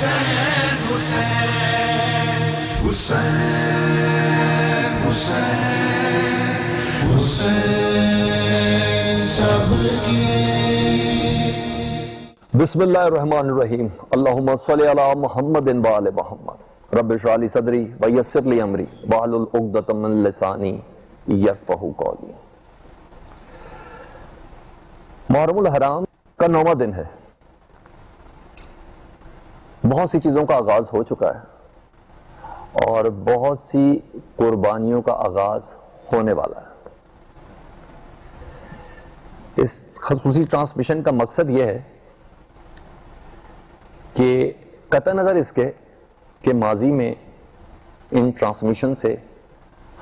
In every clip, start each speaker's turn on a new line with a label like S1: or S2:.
S1: بسم اللہ الرحمن الرحیم اللہم صلی علی محمد و آل محمد رب اشرح لی صدری ویسر لی امری واحلل عقدۃ من لسانی یفقہوا قولی۔ محرم الحرام کا 9واں دن ہے۔ بہت سی چیزوں کا آغاز ہو چکا ہے اور بہت سی قربانیوں کا آغاز ہونے والا ہے۔ اس خصوصی ٹرانسمیشن کا مقصد یہ ہے کہ قطع نظر اس کے کہ ماضی میں ان ٹرانسمیشن سے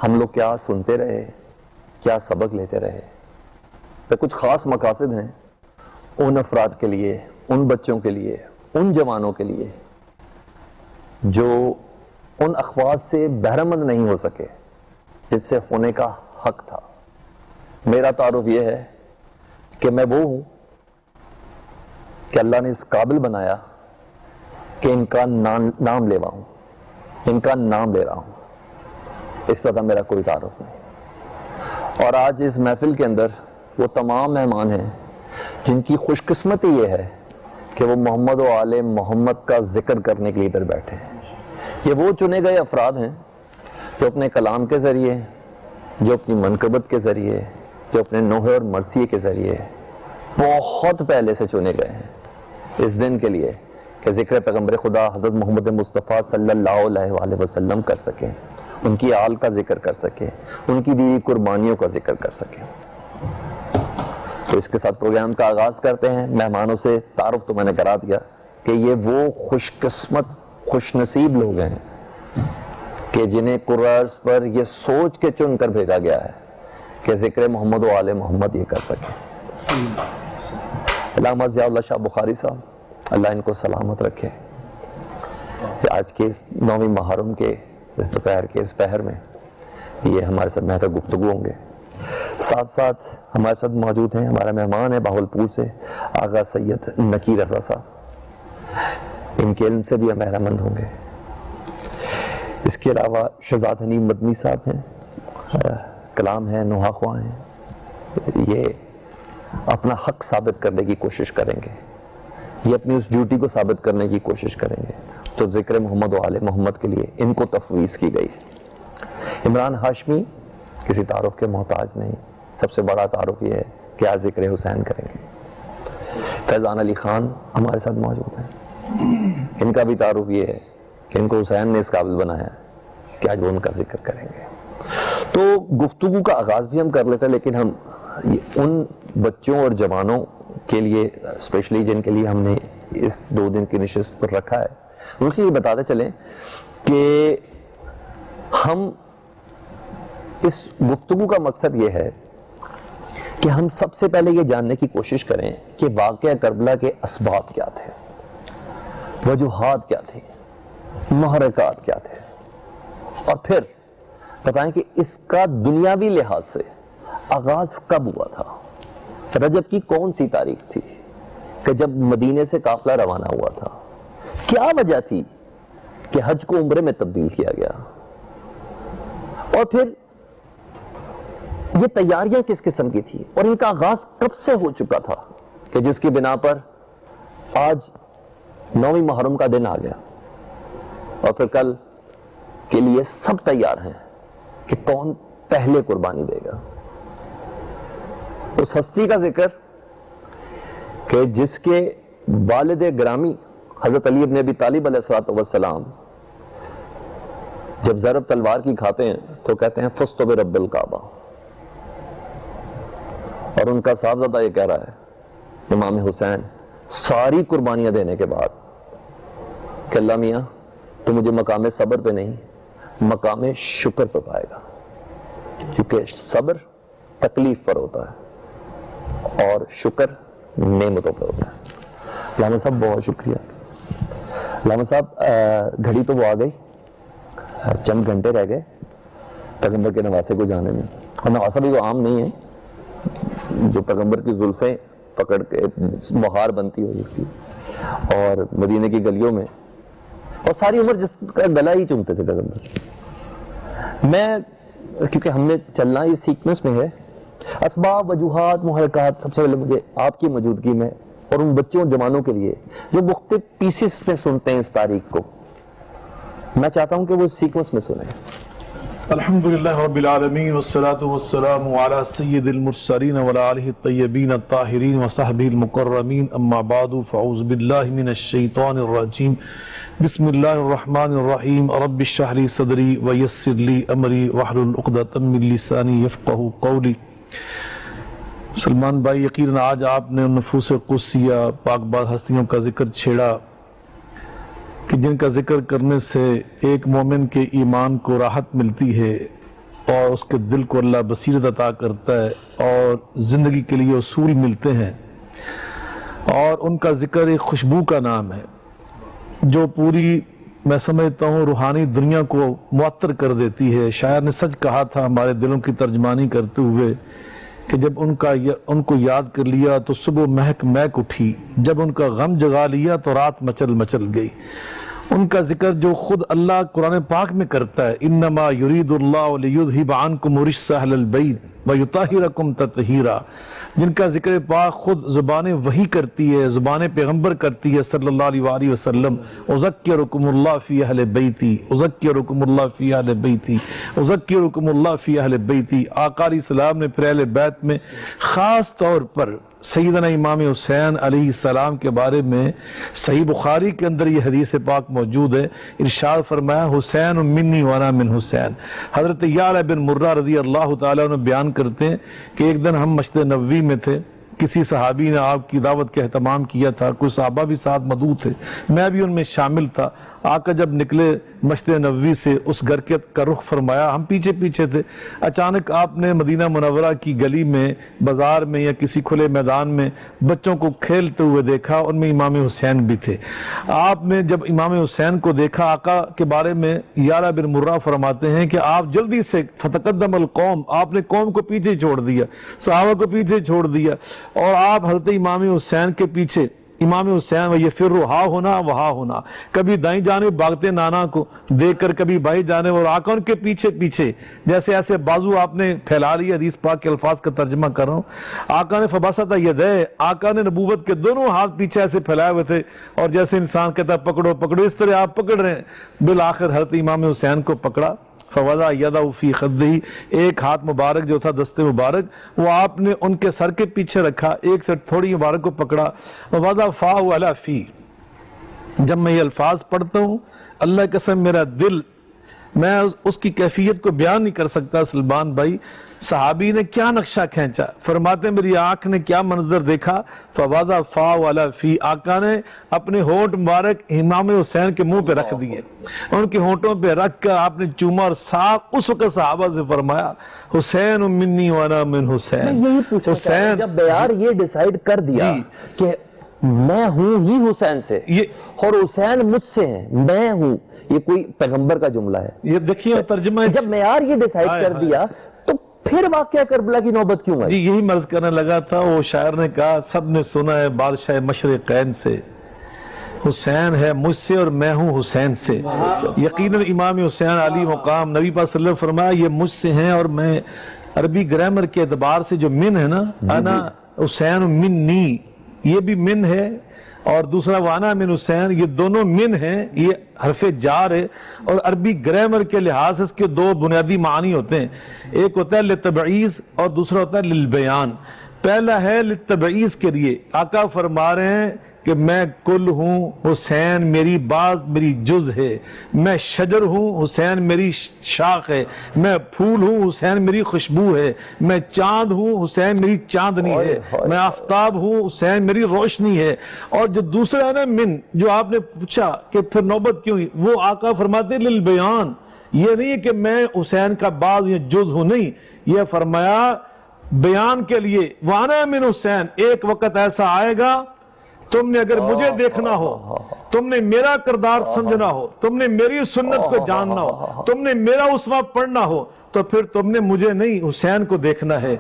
S1: ہم لوگ کیا سنتے رہے، کیا سبق لیتے رہے، تو کچھ خاص مقاصد ہیں ان افراد کے لیے، ان بچوں کے لیے، ان جوانوں کے لیے جو ان اخواص سے بہرہ مند نہیں ہو سکے جس سے ہونے کا حق تھا۔ میرا تعارف یہ ہے کہ میں وہ ہوں کہ اللہ نے اس قابل بنایا کہ ان کا نام لیوا ہوں، ان کا نام لے رہا ہوں، اس طرح میرا کوئی تعارف نہیں۔ اور آج اس محفل کے اندر وہ تمام مہمان ہیں جن کی خوش قسمتی یہ ہے کہ وہ محمد و آل محمد کا ذکر کرنے کے لیے ادھر بیٹھے ہیں۔ یہ وہ چنے گئے افراد ہیں جو اپنے کلام کے ذریعے، جو اپنی منقبت کے ذریعے، جو اپنے نوحے اور مرثیے کے ذریعے بہت پہلے سے چنے گئے ہیں اس دن کے لیے کہ ذکر پیغمبر خدا حضرت محمد مصطفیٰ صلی اللہ علیہ وآلہ وسلم کر سکیں، ان کی آل کا ذکر کر سکیں، ان کی دی قربانیوں کا ذکر کر سکیں۔ تو اس کے ساتھ پروگرام کا آغاز کرتے ہیں۔ مہمانوں سے تعارف تو میں نے کرا دیا کہ یہ وہ خوش قسمت، خوش نصیب لوگ ہیں کہ جنہیں قرآن پر یہ سوچ کے چن کر بھیجا گیا ہے کہ ذکر محمد و آل محمد یہ کر سکیں۔ علامہ ضیاء اللہ شاہ بخاری صاحب، اللہ ان کو سلامت رکھے، آج کے اس 9ویں محرم کے اس دوپہر کے اس پہر میں یہ ہمارے ساتھ بہتر گفتگو ہوں گے۔ ساتھ ساتھ ہمارے ساتھ موجود ہیں ہمارے مہمان ہیں باہلپور سے آغا سید نکی رضا صاحب، ان کے علم سے بھی ہم بہرہ مند ہوں گے۔ اس کے علاوہ شہزاد حنیف مدنی صاحب ہیں، کلام ہیں، نوحہ خواہ ہیں، یہ اپنا حق ثابت کرنے کی کوشش کریں گے، یہ اپنی اس ڈیوٹی کو ثابت کرنے کی کوشش کریں گے، تو ذکر محمد و آل محمد کے لیے ان کو تفویض کی گئی۔ عمران ہاشمی کسی تعارف کے محتاج نہیں، سب سے بڑا تعارف یہ ہے کہ آج ذکر حسین کریں گے۔ فیضان علی خان ہمارے ساتھ موجود ہیں، ان کا بھی تعارف یہ ہے کہ ان کو حسین نے اس قابل بنایا کہ آج وہ ان کا ذکر کریں گے۔ تو گفتگو کا آغاز بھی ہم کر لیتے ہیں، لیکن ہم ان بچوں اور جوانوں کے لیے اسپیشلی جن کے لیے ہم نے اس 2 دن کی نشست پر رکھا ہے، ان کے لیے بتاتے چلیں کہ ہم اس گفتگو کا مقصد یہ ہے کہ ہم سب سے پہلے یہ جاننے کی کوشش کریں کہ واقعہ کربلا کے اسباب کیا تھے، وجوہات کیا تھے، محرکات کیا تھے، اور پھر بتائیں کہ اس کا دنیاوی لحاظ سے آغاز کب ہوا تھا، رجب کی کون سی تاریخ تھی کہ جب مدینے سے قافلہ روانہ ہوا تھا، کیا وجہ تھی کہ حج کو عمرے میں تبدیل کیا گیا، اور پھر یہ تیاریاں کس قسم کی تھی اور ان کا آغاز کب سے ہو چکا تھا کہ جس کی بنا پر آج 9ویں محرم کا دن آ گیا، اور پھر کل کے لیے سب تیار ہیں کہ کون پہلے قربانی دے گا۔ اس ہستی کا ذکر کہ جس کے والد گرامی حضرت علی ابن ابی طالب علیہ السلام جب ضرب تلوار کی کھاتے ہیں تو کہتے ہیں فزت برب الکعبہ، اور ان کا صاحبزادہ یہ کہہ رہا ہے امام حسین ساری قربانیاں دینے کے بعد کہ اللہ میاں تو مجھے مقام صبر پہ نہیں، مقام شکر پہ پائے گا، کیونکہ صبر تکلیف پر ہوتا ہے اور شکر نعمتوں پہ ہوتا ہے۔ علامہ صاحب بہت شکریہ۔ علامہ صاحب گھڑی تو وہ آ گئی، چند گھنٹے رہ گئے پیغمبر کے نواسے کو جانے میں، اور نواسا بھی وہ عام نہیں ہے جو پیغمبر کی زلفیں پکڑ کے مہار بنتی ہو جس کی، اور مدینے کی گلیوں میں اور ساری عمر جس کا گلا ہی چومتے تھے پیغمبر. میں کیونکہ ہم نے چلنا یہ سیکوینس میں ہے، اسباب، وجوہات، محرکات، سب سے پہلے مجھے آپ کی موجودگی میں اور ان بچوں جوانوں کے لیے جو مختلف پیسز میں سنتے ہیں اس تاریخ کو، میں چاہتا ہوں کہ وہ اس سیکوینس میں سنیں.
S2: الحمدللہ رب العالمین والصلاة والسلام علی سید المرسلین وعلی آلہ الطیبین الطاہرین وصحبہ المکرمین، اما بعد فاعوذ باللہ من الشیطان الرجیم، بسم اللہ الرحمن الرحیم، رب اشرح لی صدری ویسر لی امری واحلل عقدۃ من لسانی یفقہوا قولی. سلمان بھائی، یقیناً آج آپ نے نفوس قدسیہ پاک باز ہستیوں کا ذکر چھیڑا کہ جن کا ذکر کرنے سے ایک مومن کے ایمان کو راحت ملتی ہے اور اس کے دل کو اللہ بصیرت عطا کرتا ہے اور زندگی کے لیے اصول ملتے ہیں، اور ان کا ذکر ایک خوشبو کا نام ہے جو پوری، میں سمجھتا ہوں، روحانی دنیا کو معطر کر دیتی ہے. شاعر نے سچ کہا تھا ہمارے دلوں کی ترجمانی کرتے ہوئے کہ جب ان کو یاد کر لیا تو صبح مہک مہک اٹھی، جب ان کا غم جگا لیا تو رات مچل مچل گئی. ان کا ذکر جو خود اللہ قرآن پاک میں کرتا ہے، انما یرید اللہ لیذھب عنکم الرجس اہل البیت ویطہرکم تطہیرا، جن کا ذکر پاک خود زبان وحی کرتی ہے، زبان پیغمبر کرتی ہے صلی اللہ علیہ وآلہ وسلم. اذکرکم اللہ فی اہل بیتی، اذکرکم اللہ فی اہل بیتی، اذکرکم اللہ فی اہل بیتی. آقا علیہ السلام نے پھر اہل بیت میں خاص طور پر سیدنا امام حسین علیہ السلام کے بارے میں صحیح بخاری کے اندر یہ حدیث پاک موجود ہے. ارشاد فرمایا، حسین منی وانا من حسین. حضرت یعلا بن مرہ رضی اللہ تعالیٰ عنہ بیان کرتے ہیں کہ ایک دن ہم مسجد نبوی میں تھے، کسی صحابی نے آپ کی دعوت کا اہتمام کیا تھا، کچھ صحابہ بھی ساتھ موجود تھے، میں بھی ان میں شامل تھا. آقا جب نکلے مسجد نبوی سے، اس گھر کا رخ فرمایا، ہم پیچھے پیچھے تھے. اچانک آپ نے مدینہ منورہ کی گلی میں، بازار میں یا کسی کھلے میدان میں بچوں کو کھیلتے ہوئے دیکھا، ان میں امام حسین بھی تھے. آپ نے جب امام حسین کو دیکھا، آقا کے بارے میں یعلا بن مرہ فرماتے ہیں کہ آپ جلدی سے فتقدم القوم، آپ نے قوم کو پیچھے چھوڑ دیا، صحابہ کو پیچھے چھوڑ دیا، اور آپ حضرت امام حسین کے پیچھے. امام حسین یہ فر ہا ہونا وہا ہونا، کبھی دائیں جانب بھاگتے نانا کو دیکھ کر، کبھی بائیں جانب، اور آقا ان کے پیچھے پیچھے جیسے ایسے بازو آپ نے پھیلا لی. حدیث پاک کے الفاظ کا ترجمہ کر رہا ہوں. آقا نے فبسط یدیہ، آقا نے نبوت کے دونوں ہاتھ پیچھے ایسے پھیلائے ہوئے تھے، اور جیسے انسان کہتا ہے پکڑو پکڑو، اس طرح آپ پکڑ رہے ہیں. بالآخر حضرت امام حسین کو پکڑا، فوضع یدہ فی خدہ، ایک ہاتھ مبارک جو تھا دست مبارک وہ آپ نے ان کے سر کے پیچھے رکھا، ایک سے تھوڑی مبارک کو پکڑا. ووضع فاہ علی فی. جب میں یہ الفاظ پڑھتا ہوں، اللہ کی قسم میرا دل، میں اس کی کیفیت کو بیان نہیں کر سکتا. سلمان بھائی، صحابی نے کیا نقشہ کھینچا، فرماتے ہیں میری آنکھ نے کیا منظر دیکھا. فوضع فاہ علی فی، آقا نے اپنے ہونٹ مبارک امام حسین کے منہ پہ رکھ دیے، ان کے ہونٹوں پہ رکھ کر آپ نے چوما، اور صاحب اس وقت صحابہ سے فرمایا، حسین منی وانا من حسین.
S1: یہی پوچھنا چاہتا ہوں، جب بیار یہ ڈیسائیڈ کر دیا کہ میں ہوں ہی حسین سے اور حسین مجھ سے ہیں، میں ہوں، یہ کوئی پیغمبر کا جملہ ہے.
S2: یہ دیکھیے ترجمہ،
S1: جب معیار یہ ڈیسائیڈ کر دیا تو پھر واقعہ کربلا کی نوبت کیوں آئی؟
S2: جی یہی مرض کرنے لگا تھا. وہ شاعر نے کہا، سب نے سنا ہے بادشاہ مشرقین سے، حسین ہے مجھ سے اور میں ہوں حسین سے. یقیناً امام حسین علی مقام، نبی پاک صلی اللہ علیہ وسلم فرمایا یہ مجھ سے ہیں اور میں. عربی گرامر کے اعتبار سے جو من ہے نا، انا حسین منی، یہ بھی من ہے، اور دوسرا وانا من حسین، یہ دونوں من ہیں، یہ حرف جار ہے. اور عربی گرامر کے لحاظ سے اس کے دو بنیادی معنی ہوتے ہیں، ایک ہوتا ہے للتبعیض اور دوسرا ہوتا ہے للبیان. پہلا ہے للتبعیض کے لیے، آقا فرما رہے ہیں کہ میں کل ہوں، حسین میری باز میری جز ہے، میں شجر ہوں، حسین میری شاخ ہے، میں پھول ہوں، حسین میری خوشبو ہے، میں چاند ہوں، حسین میری چاندنی ہے، میں آفتاب ہوں، حسین میری روشنی ہے. اور جو دوسرا ہے نا من، جو آپ نے پوچھا کہ پھر نوبت کیوں، وہ آقا فرماتے للبیان. یہ نہیں ہے کہ میں حسین کا باز یا جز ہوں، نہیں، یہ فرمایا بیان کے لیے. وانا من حسین، ایک وقت ایسا آئے گا تم نے اگر مجھے دیکھنا ہو، تم نے میرا کردار سمجھنا ہو، تم نے میری سنت کو جاننا ہو، تم نے میرا اسوہ پڑھنا ہو، تو پھر تم نے مجھے نہیں حسین کو دیکھنا ہے.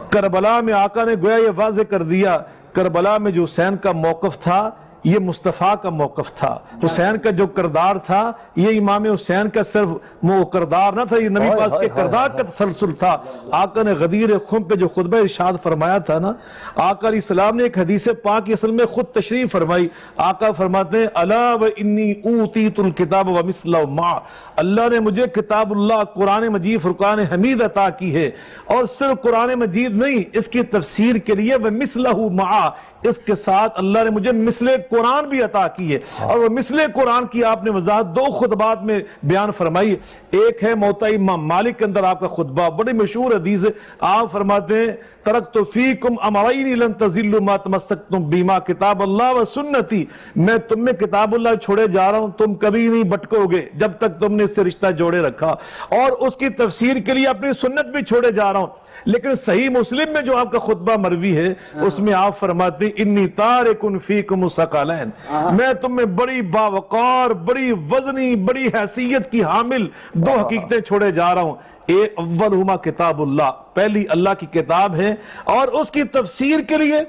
S2: کربلا میں آقا نے گویا یہ واضح کر دیا، کربلا میں جو حسین کا موقف تھا یہ مصطفیٰ کا موقف تھا. حسین کا جو کردار تھا یہ امام حسین کا صرف وہ کردار نہ تھا, یہ نبی پاک کے کردار کا تسلسل تھا. آقا نے غدیر خم پہ جو خطبہ ارشاد فرمایا تھا نا, آقا علیہ السلام نے ایک حدیث پاک اصل میں خود تشریف فرمائی. آقا فرماتے ہیں الا و انی اوتیت الکتاب و مثلہ معہ, اللہ نے مجھے کتاب اللہ قرآن مجید فرقان حمید عطا کی ہے, اور صرف قرآن مجید نہیں, اس کی تفسیر کے لیے وہ مثلہ معہ, اس کے ساتھ اللہ نے مجھے مثل قرآن بھی عطا کی ہے. اور وہ مثل قرآن کی آپ نے وضاحت دو خطبات میں بیان فرمائی. ایک ہے موطا امام مالک کے اندر آپ کا خطبہ, بڑی مشہور حدیث ہے. آپ فرماتے ہیں ترکت فیکم امرین لن تضلوا ما تمسکتم بہما کتاب اللہ و سنتی, میں تم میں کتاب اللہ چھوڑے جا رہا ہوں, تم کبھی نہیں بھٹکو گے جب تک تم نے اس سے رشتہ جوڑے رکھا, اور اس کی تفسیر کے لیے اپنی سنت بھی چھوڑے جا رہا ہوں. لیکن صحیح مسلم میں جو آپ کا خطبہ مروی ہے اس میں آپ فرماتے ہیں انی تارک فیکم ثقلین, میں تم میں بڑی باوقار, بڑی وزنی, بڑی حیثیت کی حامل دو حقیقتیں چھوڑے جا رہا ہوں. اولہما کتاب اللہ, پہلی اللہ کی کتاب ہے, اور اس کی تفسیر کے لیے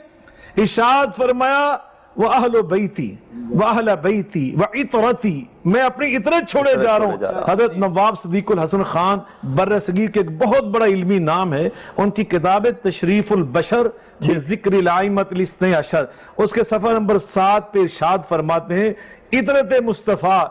S2: ارشاد فرمایا وَأَهْلُ بَيْتِي وَأَهْلَ بَيْتِي وَعِطْرَتِي, میں اپنی عطرت چھوڑے جا رہا ہوں. حضرت نواب صدیق الحسن خان بر صغیر کے ایک بہت بڑا علمی نام ہے, ان کی کتاب تشریف البشر بذکر الائمۃ الاثنی عشر, اس کے صفحہ نمبر 7 پہ ارشاد فرماتے ہیں عطرت مصطفیٰ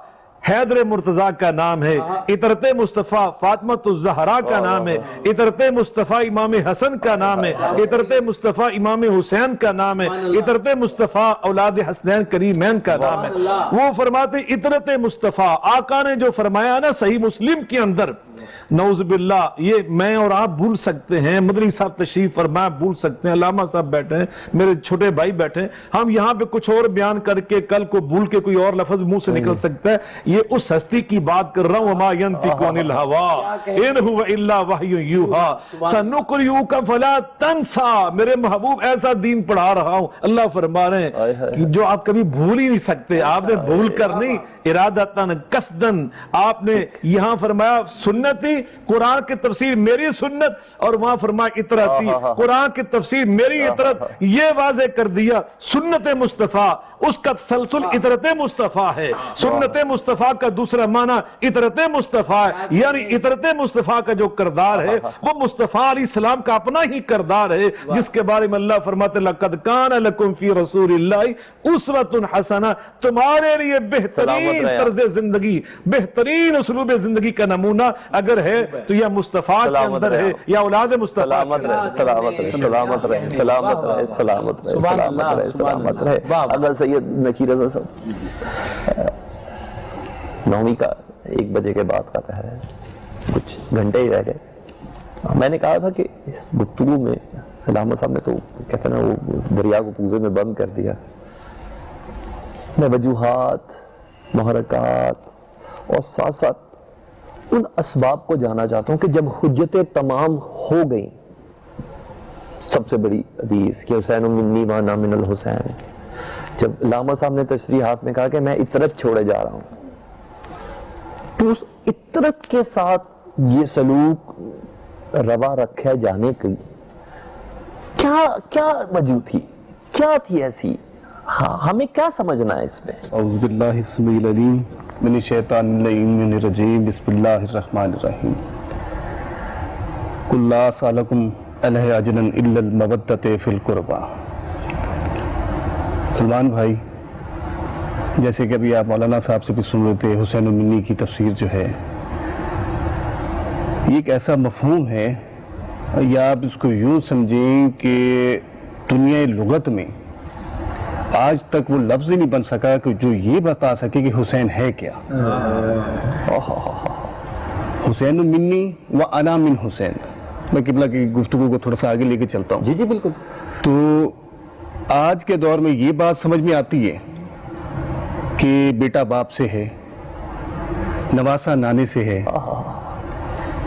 S2: حیدر مرتضیٰ کا نام ہے, عطرت مصطفیٰ فاطمۃ الزہرا کا نام ہے, عطرت مصطفیٰ امام حسن کا نام ہے, عطرت مصطفیٰ امام حسین کا نام ہے, عطرت مصطفیٰ اولاد حسنین کریمین کا نام ہے. وہ فرماتے عطرت مصطفیٰ, آقا نے جو فرمایا نا صحیح مسلم کے اندر, نعوذ باللہ یہ میں اور آپ بھول سکتے ہیں, مدنی صاحب تشریف فرمایا بھول سکتے ہیں, علامہ صاحب بیٹھے ہیں, میرے چھوٹے بھائی بیٹھے ہیں, ہم یہاں پہ کچھ اور بیان کر کے کل کو بھول کے کوئی اور لفظ منہ سے نکل سکتا ہے. یہ اس ہستی کی بات کر رہا ہوں, وما ينطق عن الهوى ان هو الا وحی یوحی سنقرئک فلا تنسى, میرے محبوب ایسا دین پڑھا رہا ہوں, اللہ فرما رہے ہیں کہ جو آپ کبھی بھول ہی نہیں سکتے. آپ نے بھول کر نہیں, ارادتاً قصداً آپ نے یہاں فرمایا سنتی, قرآن کی تفسیر میری سنت, اور وہاں فرمایا عطرتی, قرآن کی تفسیر میری عطرت, یہ واضح کر دیا سنت مصطفیٰ, اس کا تسلسل عطرت مصطفیٰ ہے. سنت مصطفیٰ کا دوسرا معنی عطرت مصطفیٰ ہے, یعنی عطرت مصطفیٰ کا جو کردار ہے وہ مصطفیٰ علیہ السلام کا اپنا ہی کردار ہے, جس کے بارے میں اللہ فرماتے لقد کان لکم فی رسول اللہ اسوۃ حسنہ, تمہارے لیے بہترین طرز زندگی, بہترین اسلوب زندگی کا نمونہ اگر ہے تو یہ مصطفیٰ کے اندر ہے, یا اولاد مصطفیٰ.
S1: سلامت رہے, سلامت رہے, سلامت رہے, سلامت رہے, سلامت رہے, سلامت رہے. اگر سید نقی رضا صاحب 9ویں کا 1 بجے کے بعد کا پہر ہے, کچھ گھنٹے ہی رہ گئے. میں نے کہا تھا کہ اس گفتگو میں علامہ صاحب نے تو کہتے ہیں نا وہ دریا کو پوزے میں بند کر دیا. میں وجوہات, محرکات اور ساتھ ساتھ ان اسباب کو جانا چاہتا ہوں کہ جب حجتیں تمام ہو گئیں, سب سے بڑی حدیث کہ حسین منی وانا من الحسین, جب علامہ صاحب نے تشریحات میں کہا کہ میں عطرت چھوڑے جا رہا ہوں, تو اس عطرت کے ساتھ یہ سلوک روا رکھے جانے کی کیا وجہ تھی, کیا تھی ایسی, ہمیں کیا سمجھنا ہے اس میں؟
S3: اعوذ باللہ السمیع العلیم من الشیطان اللعین الرجیم, بسم اللہ الرحمن الرحیم. قل لا اسألکم علیہ اجرا الا المودۃ فی القربى. سلمان بھائی, جیسے کہ ابھی آپ مولانا صاحب سے بھی سن رہے تھے, حسین منی کی تفسیر جو ہے یہ ایک ایسا مفہوم ہے, یا آپ اس کو یوں سمجھیں کہ دنیا لغت میں آج تک وہ لفظ ہی نہیں بن سکا کہ جو یہ بتا سکے کہ حسین ہے کیا. حسین منی و انا من حسین. میں قبلہ کی گفتگو کو تھوڑا سا آگے لے کے چلتا ہوں.
S1: جی جی بالکل.
S3: تو آج کے دور میں یہ بات سمجھ میں آتی ہے کہ بیٹا باپ سے ہے, نواسا نانے سے ہے,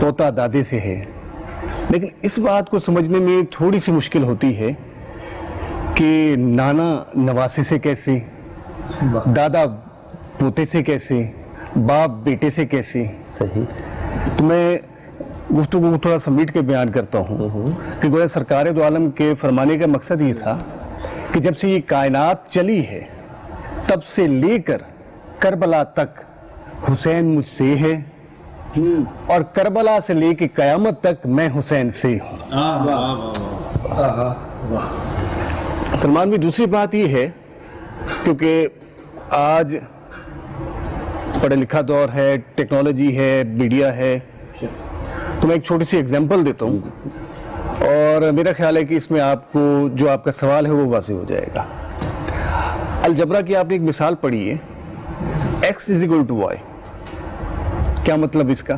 S3: پوتا دادے سے ہے, لیکن اس بات کو سمجھنے میں تھوڑی سی مشکل ہوتی ہے کہ نانا نواسے سے کیسے, دادا پوتے سے کیسے, باپ بیٹے سے کیسے.
S1: صحیح.
S3: تو میں گفتگو کو تھوڑا سمیٹ کے بیان کرتا ہوں کہ گویا سرکار دو عالم کے فرمانے کا مقصد یہ تھا کہ جب سے یہ کائنات چلی ہے تب سے لے کر کربلا تک حسین مجھ سے ہے اور کربلا سے لے کے قیامت تک میں حسین سے ہوں. سلمان بھی دوسری بات یہ ہے کیونکہ آج پڑھا لکھا دور ہے, ٹیکنالوجی ہے, میڈیا ہے, تو میں ایک چھوٹی سی ایگزامپل دیتا ہوں اور میرا خیال ہے کہ اس میں آپ کو جو آپ کا سوال ہے وہ واضح ہو جائے گا. الجبرا کی آپ نے ایک مثال پڑھی ہے, x = y. کیا مطلب اس کا؟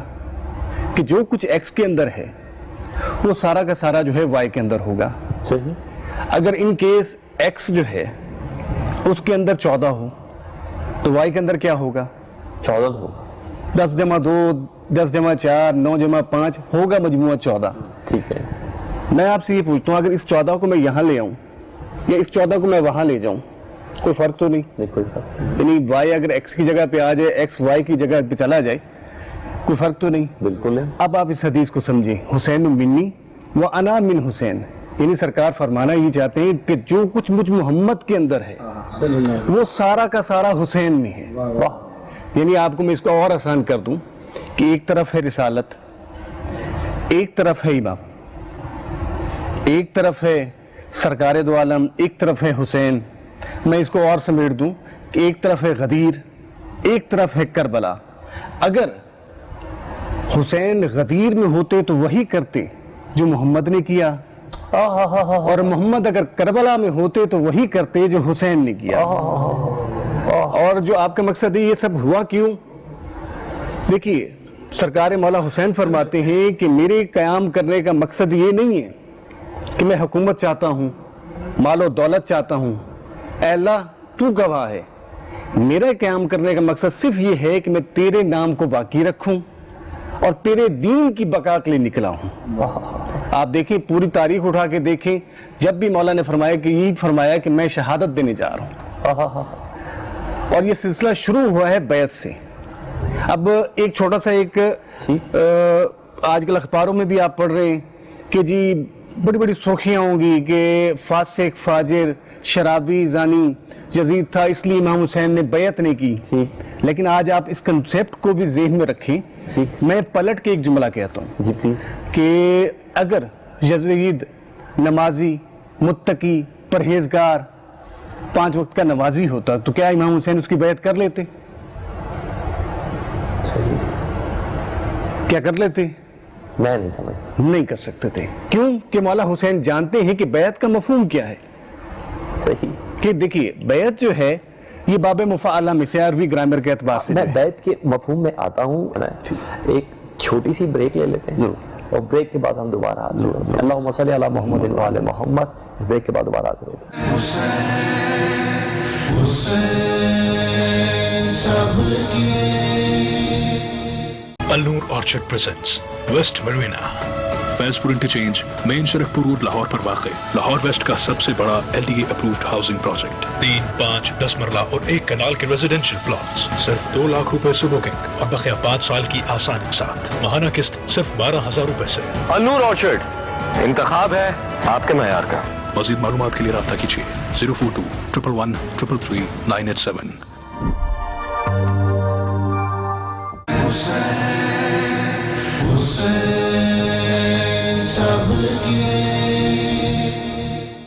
S3: کہ جو کچھ x کے اندر ہے وہ سارا کا سارا جو ہے y کے اندر ہوگا. اگر ان کیس x جو ہے اس کے اندر 14 ہو تو y کے اندر کیا ہوگا؟
S1: 14 ہوگا.
S3: 10 + 2 10 + 4 9 + 5 ہوگا مجموعہ 14.
S1: ٹھیک ہے.
S3: میں آپ سے یہ پوچھتا ہوں, اگر اس 14 کو میں یہاں لے آؤں یا اس 14 کو میں وہاں لے جاؤں, کوئی فرق تو نہیں؟
S1: کوئی فرق نہیں.
S3: یعنی y اگر x کی جگہ پہ آ جائے, x y کی جگہ پہ چلا جائے, کوئی فرق تو نہیں؟
S1: بالکل ہے.
S3: اب آپ اس حدیث کو سمجھیں, حسین منی و انا من حسین, یعنی سرکار فرمانا یہ چاہتے ہیں کہ جو کچھ مجھ محمد کے اندر ہے وہ سارا کا سارا حسین میں ہے. یعنی آپ کو میں اس کو اور آسان کر دوں کہ ایک طرف ہے رسالت, ایک طرف ہے امام, ایک طرف ہے سرکار دو عالم, ایک طرف ہے حسین. میں اس کو اور سمیٹ دوں کہ ایک طرف ہے غدیر, ایک طرف ہے کربلا. اگر حسین غدیر میں ہوتے تو وہی کرتے جو محمد نے کیا, اور محمد اگر کربلا میں ہوتے تو وہی کرتے جو حسین نے کیا. اور جو آپ کا مقصد ہے یہ سب ہوا کیوں؟ دیکھیے سرکار مولا حسین فرماتے ہیں کہ میرے قیام کرنے کا مقصد یہ نہیں ہے کہ میں حکومت چاہتا ہوں, مال و دولت چاہتا ہوں. اے اللہ تو گواہ ہے, میرا قیام کرنے کا مقصد صرف یہ ہے کہ میں تیرے نام کو باقی رکھوں اور تیرے دین کی بقا کے لیے نکلا ہوں. آپ دیکھیں پوری تاریخ اٹھا کے دیکھیں, جب بھی مولا نے فرمایا کہ یہ فرمایا کہ میں شہادت دینے جا رہا ہوں, اور یہ سلسلہ شروع ہوا ہے بیعت سے. اب ایک چھوٹا سا ایک آج کل اخباروں میں بھی آپ پڑھ رہے ہیں کہ جی بڑی بڑی سرخیاں ہوں گی کہ فاسق, فاجر, شرابی, زانی یزید تھا اس لیے امام حسین نے بیعت نہیں کی. لیکن آج آپ اس کنسیپٹ کو بھی ذہن میں رکھیں. میں پلٹ کے ایک جملہ کہتا ہوں
S1: جی پلیز,
S3: کہ اگر یزید نمازی, متقی, پرہیزگار, 5 وقت کا نمازی ہوتا تو کیا امام حسین اس کی بیعت کر لیتے؟ کیا کر لیتے؟
S1: میں نہیں سمجھتا.
S3: نہیں کر سکتے تھے. کیوں؟ کہ مولا حسین جانتے ہیں کہ بیعت کا مفہوم کیا ہے.
S1: صحیح.
S3: کہ دیکھیے بیعت جو ہے یہ باب مفاعلہ میں سے عربی گرامر کے اعتبار سے
S1: میں بیعت کے مفہوم میں آتا ہوں. ایک چھوٹی سی بریک لے لیتے ہیں اور بریک کے بعد ہم دوبارہ حاضر ہوتے ہیں. اللہم صلی علی محمد و آل محمد. اس بریک کے بعد دوبارہ حاضر ہوتے ہیں.
S4: النور آرچرڈ پریزنٹس ویسٹ مرینا, فیض پور انٹرچینج, مین سڑک پور روڈ, لاہور پر واقع. لاہور ویسٹ کا سب سے بڑا LDA اپرووڈ ہاؤسنگ پروجیکٹ. 3, 5, 10 مرلہ اور 1 کنال کے ریزیڈینشیل پلاٹس. صرف 2 لاکھ روپے سے بکنگ اور بقیہ 5 سال کی آسانی کے ساتھ. ماہانہ قسط صرف 12,000 روپے سے.
S5: النور آرچرڈ, انتخاب ہے آپ کے معیار کا.
S4: مزید معلومات کے لیے رابطہ کیجیے 042 111 333 987.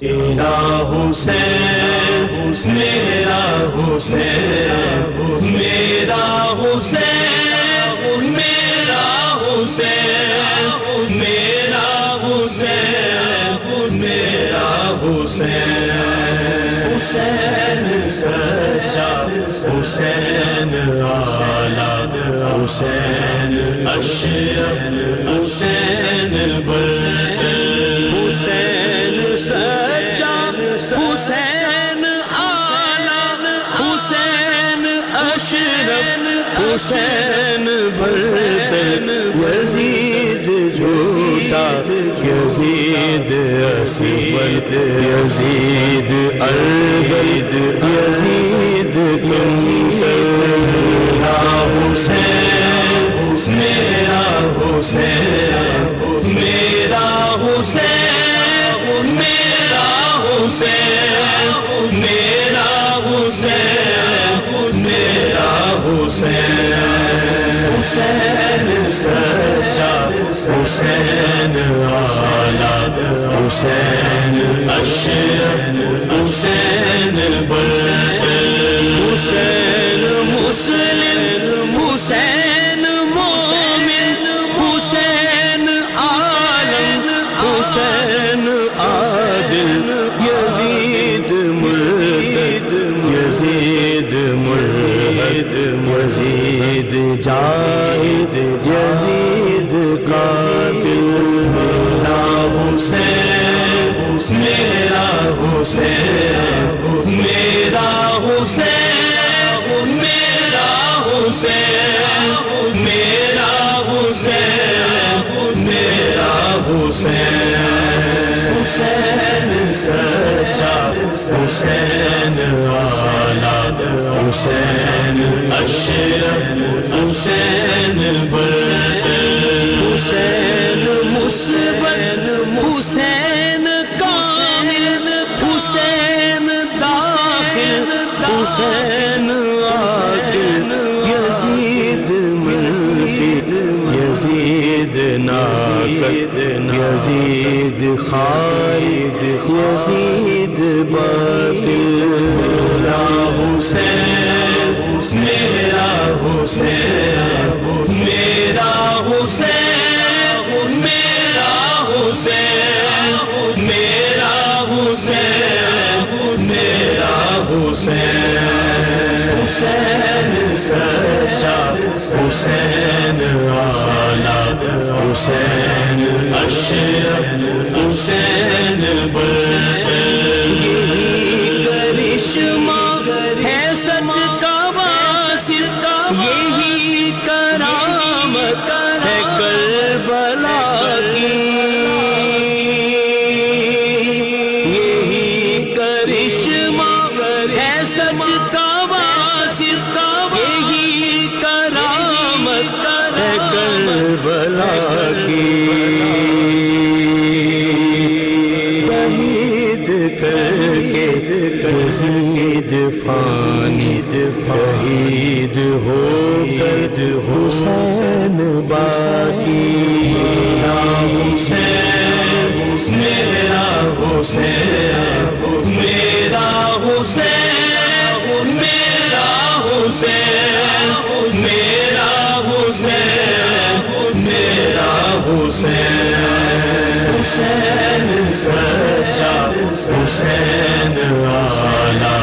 S6: میرا حسین, میرا حسین, میرا حسین, میرا حسین, میرا حسین, میرا حسین. حسین سچا, حسین اعلی, حسین اشرف, حسین برتر, حسین سچا, حسین اعلی, حسین اشرف, حسین برتر. یزید جھوٹا, یزید اصغر, یزید ارذل, یزید کمتر. میرا حسین, میرا حسین, میرا حسین, میرا حسین, میرا حسین. حسین سچا حسین آلہ حسین اشرف حسین برتر حسین مسلم حسین مومن حسین عالم حسین عادل یزید مرتد یزید مرتد یزید جاہد یزید قاتل میرا حسین میرا حسین میرا حسین میرا حسین میرا حسین میرا حسین حسین سچا حسین آلہ حسین اشرف حسین برتر حسین مثبت حسین کامل حسین داخل حسین عاقل یزید مرشد یزید ناقد یزید خالد یزید باطل میرا حسین میرا حسین میرا حسین میرا حسین میرا حسین میرا حسین حسین سچا حسین آلہ حسین اشرف حسین برتر یہی کرشمہ ہے سچ کا باسر یہی کرامت ہے کربلا کی یہی کرشمہ ہے سچ کا باسر یہی کرامت ہے کربلا کی شہید کر کے یزید فانی شہید ہو کر حسین باقی میرا حسین میرا حسین میرا حسین میرا حسین میرا حسین میرا حسین حسین سچا حسین آلہ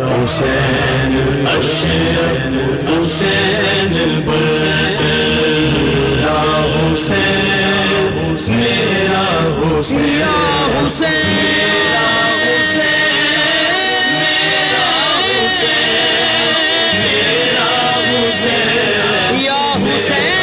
S6: حسین اشرف حسین برتر میرا حسین میرا حسین یا حسین میرا حسین میرا حسین یا حسین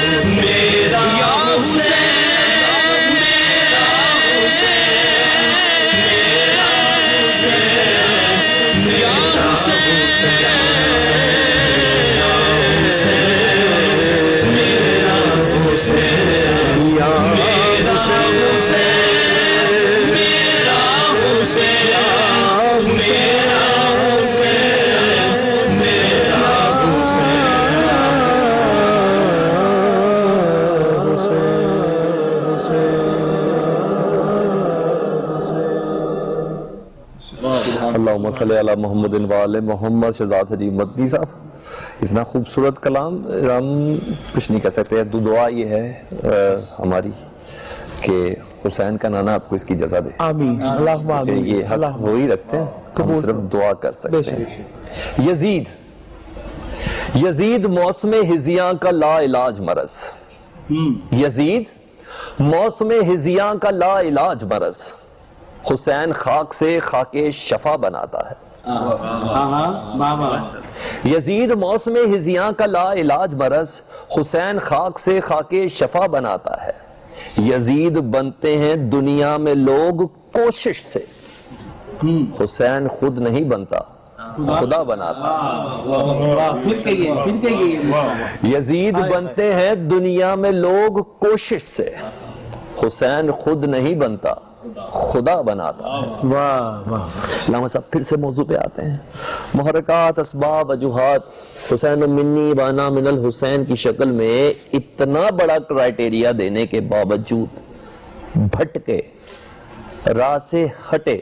S6: میرا یا حسین میرا حسین میرا حسین یا حسین میرا حسین یا میرا حسین میرا حسین میرا حسین میرا
S1: اللہم صلی علی محمد وآل محمد. شہزاد حجی مدنی صاحب، اتنا خوبصورت کلام، ہم کچھ نہیں کہہ سکتے. دعا یہ ہے ہماری کہ حسین کا نانا آپ کو اس کی جزا دے.
S2: آمین اللہم آمین.
S1: یہ حق وہی رکھتے ہیں، ہم صرف دعا کر سکتے ہیں. یزید موسم ہزیاں کا لا علاج مرض. یزید موسم ہزیاں کا لا علاج مرض، حسین خاک سے خاک شفا بناتا ہے. یزید موسم ہزیاں کا لا علاج مرض، حسین خاک سے خاک شفا بناتا ہے. یزید بنتے ہیں دنیا میں لوگ کوشش سے، حسین خود نہیں بنتا، خدا بناتا. یزید بنتے ہیں دنیا میں لوگ کوشش سے، حسین خود نہیں بنتا، خدا بناتا ہے۔
S2: واہ واہ،
S1: علامہ صاحب پھر سے موضوع پہ آتے ہیں۔ محرکات، اسباب، وجوہات، حسین منی وانا من الحسین کی شکل میں اتنا بڑا کرائیٹیریا دینے کے باوجود بھٹکے، راہ سے ہٹے،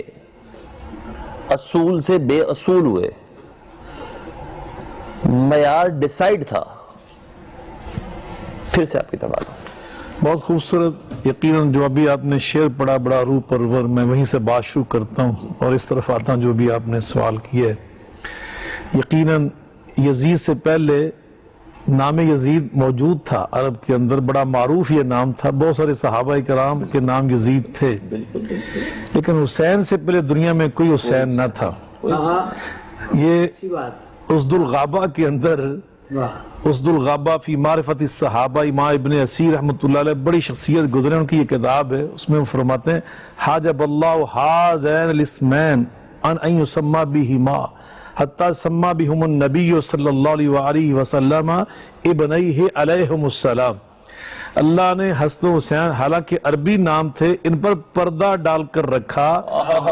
S1: اصول سے بے اصول ہوئے۔ معیار ڈیسائیڈ تھا۔ پھر سے آپ کی طرف آتا ہوں۔
S2: بہت خوبصورت، یقیناً جو ابھی آپ نے شعر پڑھا بڑا روح پرور، میں وہیں سے بات شروع کرتا ہوں اور اس طرف آتا ہوں جو بھی آپ نے سوال کیا ہے۔ یقیناً یزید سے پہلے نام یزید موجود تھا عرب کے اندر، بڑا معروف یہ نام تھا، بہت سارے صحابہ کرام کے نام یزید تھے، لیکن حسین سے پہلے دنیا میں کوئی حسین نہ تھا۔ یہ اسد الغابہ کے اندر، اسد الغابہ فی معرفت الصحابہ، امام ابن اسیر رحمۃ اللہ علیہ بڑی شخصیت گزرے، ان کی یہ کتاب ہے، اس میں وہ فرماتے ہیں حاجب اللہ ہذین الاسمین ان یسمى بہما حتی سمى بہم النبی صلی اللہ علیہ وآلہ وسلم ابنیہ علیہم السلام۔ اللہ نے حسن و حسین، حالانکہ عربی نام تھے، ان پر پردہ ڈال کر رکھا،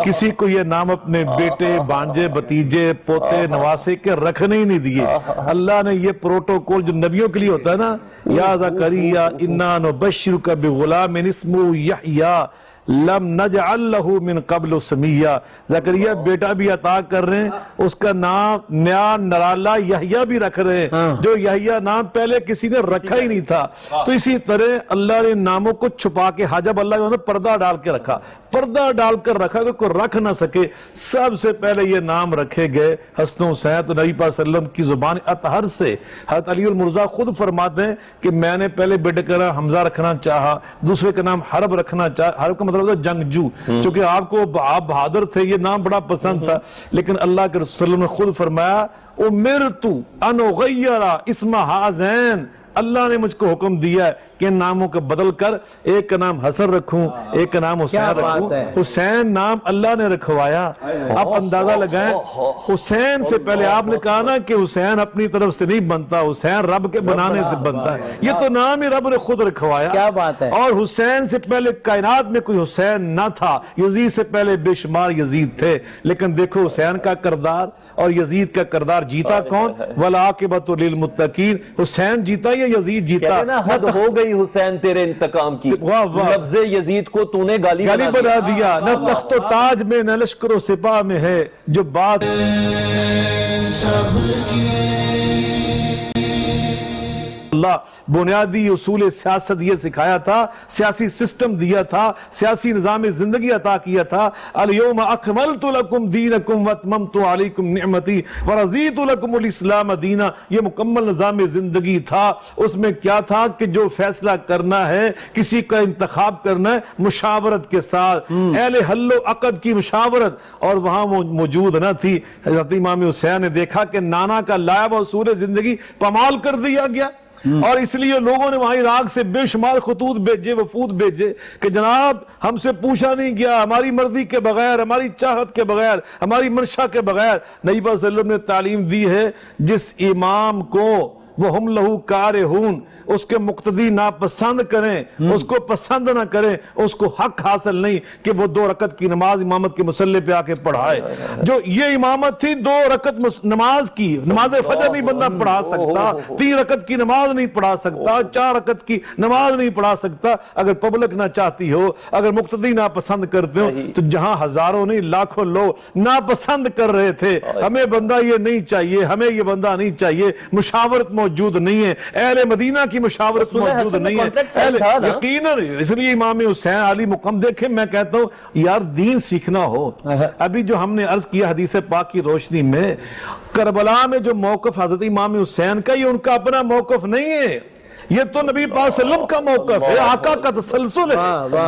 S2: کسی کو یہ نام اپنے بیٹے، بانجے، بتیجے، پوتے، نواسے کے رکھنے ہی نہیں دیے۔ اللہ نے یہ پروٹوکول جو نبیوں کے لیے ہوتا ہے نا، یا زکریا انا نبشرک بغلام اسمہ یحییٰ لم نجعل له من قبل سمیہ، زکریا بیٹا بھی عطا کر رہے ہیں، اس کا نام نیا نرالا یحییٰ بھی رکھ رہے ہیں، جو یحییٰ نام پہلے کسی نے رکھا ہی نہیں تھا۔ تو اسی طرح اللہ نے ناموں کو چھپا کے، حجب اللہ نے پردہ ڈال کے رکھا، پردہ ڈال کر رکھا کہ کوئی رکھ نہ سکے۔ سب سے پہلے یہ نام رکھے گئے حسن و حسین، تو نبی پاک صلی اللہ علیہ وسلم کی زبان اطہر سے حضرت علی المرضی خود فرماتے ہیں کہ میں نے پہلے بیٹے کا نام حمزہ رکھنا چاہا، دوسرے کا نام حرب رکھنا چاہا، حرب کا مطلب جنگجو، چونکہ آپ کو آپ بہادر تھے، یہ نام بڑا پسند تھا، لیکن اللہ کے رسول نے خود فرمایا امرت ان اغیر اسم ہذین، اللہ نے مجھ کو حکم دیا ہے کہ ان ناموں کو بدل کر ایک کا نام حسن رکھوں، ایک کا نام حسین رکھوں۔ حسین نام اللہ نے رکھوایا۔ آپ اندازہ لگائیں، حسین سے پہلے آپ نے کہا نا کہ حسین اپنی طرف سے نہیں بنتا، حسین رب کے بنانے سے بنتا ہے، یہ تو نام ہی رب نے خود رکھوایا۔
S7: کیا بات ہے۔
S2: اور حسین سے پہلے کائنات میں کوئی حسین نہ تھا، یزید سے پہلے بے شمار یزید تھے، لیکن دیکھو حسین کا کردار اور یزید کا کردار، جیتا کون؟ والعاقبۃ للمتقین، حسین جیتا یا یزید جیتا؟
S1: حد ہو گئی حسین تیرے انتقام کی، لفظ یزید کو تو نے گالی
S2: بنا دیا۔ نہ تخت و تاج میں نہ لشکر و سپاہ میں ہے جو بات اللہ بنیادی اصول سیاست یہ سکھایا تھا، سیاسی سسٹم دیا تھا، سیاسی نظام زندگی عطا کیا تھا۔ الیوم اکملت لکم دینکم واتممت علیکم نعمتی ورضیت لکم الاسلام دینا، یہ مکمل نظام زندگی تھا۔ اس میں کیا تھا کہ جو فیصلہ کرنا ہے، کسی کا انتخاب کرنا ہے، مشاورت کے ساتھ، اہل حل و عقد کی مشاورت، اور وہاں وہ موجود نہ تھی۔ حضرت امام حسین نے دیکھا کہ نانا کا لائب اصول زندگی پامال کر دیا گیا، اور اس لیے لوگوں نے وہاں عراق سے بے شمار خطوط بھیجے، وفود بھیجے کہ جناب ہم سے پوچھا نہیں گیا، ہماری مرضی کے بغیر، ہماری چاہت کے بغیر، ہماری منشا کے بغیر۔ نبی پاک صلی اللہ علیہ وسلم نے تعلیم دی ہے، جس امام کو وَهُمْ لَهُ كَارِهُونَ اس کے مقتدی ناپسند کریں، اس کو پسند نہ کریں، اس کو حق حاصل نہیں کہ وہ 2 رکعت کی نماز امامت کے مصلی پہ آ کے پڑھائے۔ جو یہ امامت تھی 2 رکعت نماز کی، نماز فجر نہیں بندہ پڑھا سکتا، 3 رکعت کی نماز نہیں پڑھا سکتا، 4 رکعت کی نماز نہیں پڑھا سکتا۔ اگر پبلک نہ چاہتی ہو، اگر مقتدی ناپسند کرتے ہو، تو جہاں ہزاروں نہیں لاکھوں لوگ ناپسند کر رہے تھے، ہمیں بندہ یہ نہیں چاہیے، ہمیں یہ بندہ نہیں چاہیے، مشاورت موجود نہیں ہے، اہل مدینہ کی مشاورت موجود نہیں ہے، یقیناً۔ اس لیے امام حسین علی مقام، دیکھیں میں کہتا ہوں یار دین سیکھنا ہو، ابھی جو ہم نے عرض کیا حدیث پاک کی روشنی میں، کربلا میں جو موقف حضرت امام حسین کا، یہ ان کا اپنا موقف نہیں ہے، یہ تو نبی پاک صلی اللہ علیہ وسلم کا موقف ہے، آقا کا تسلسل ہے،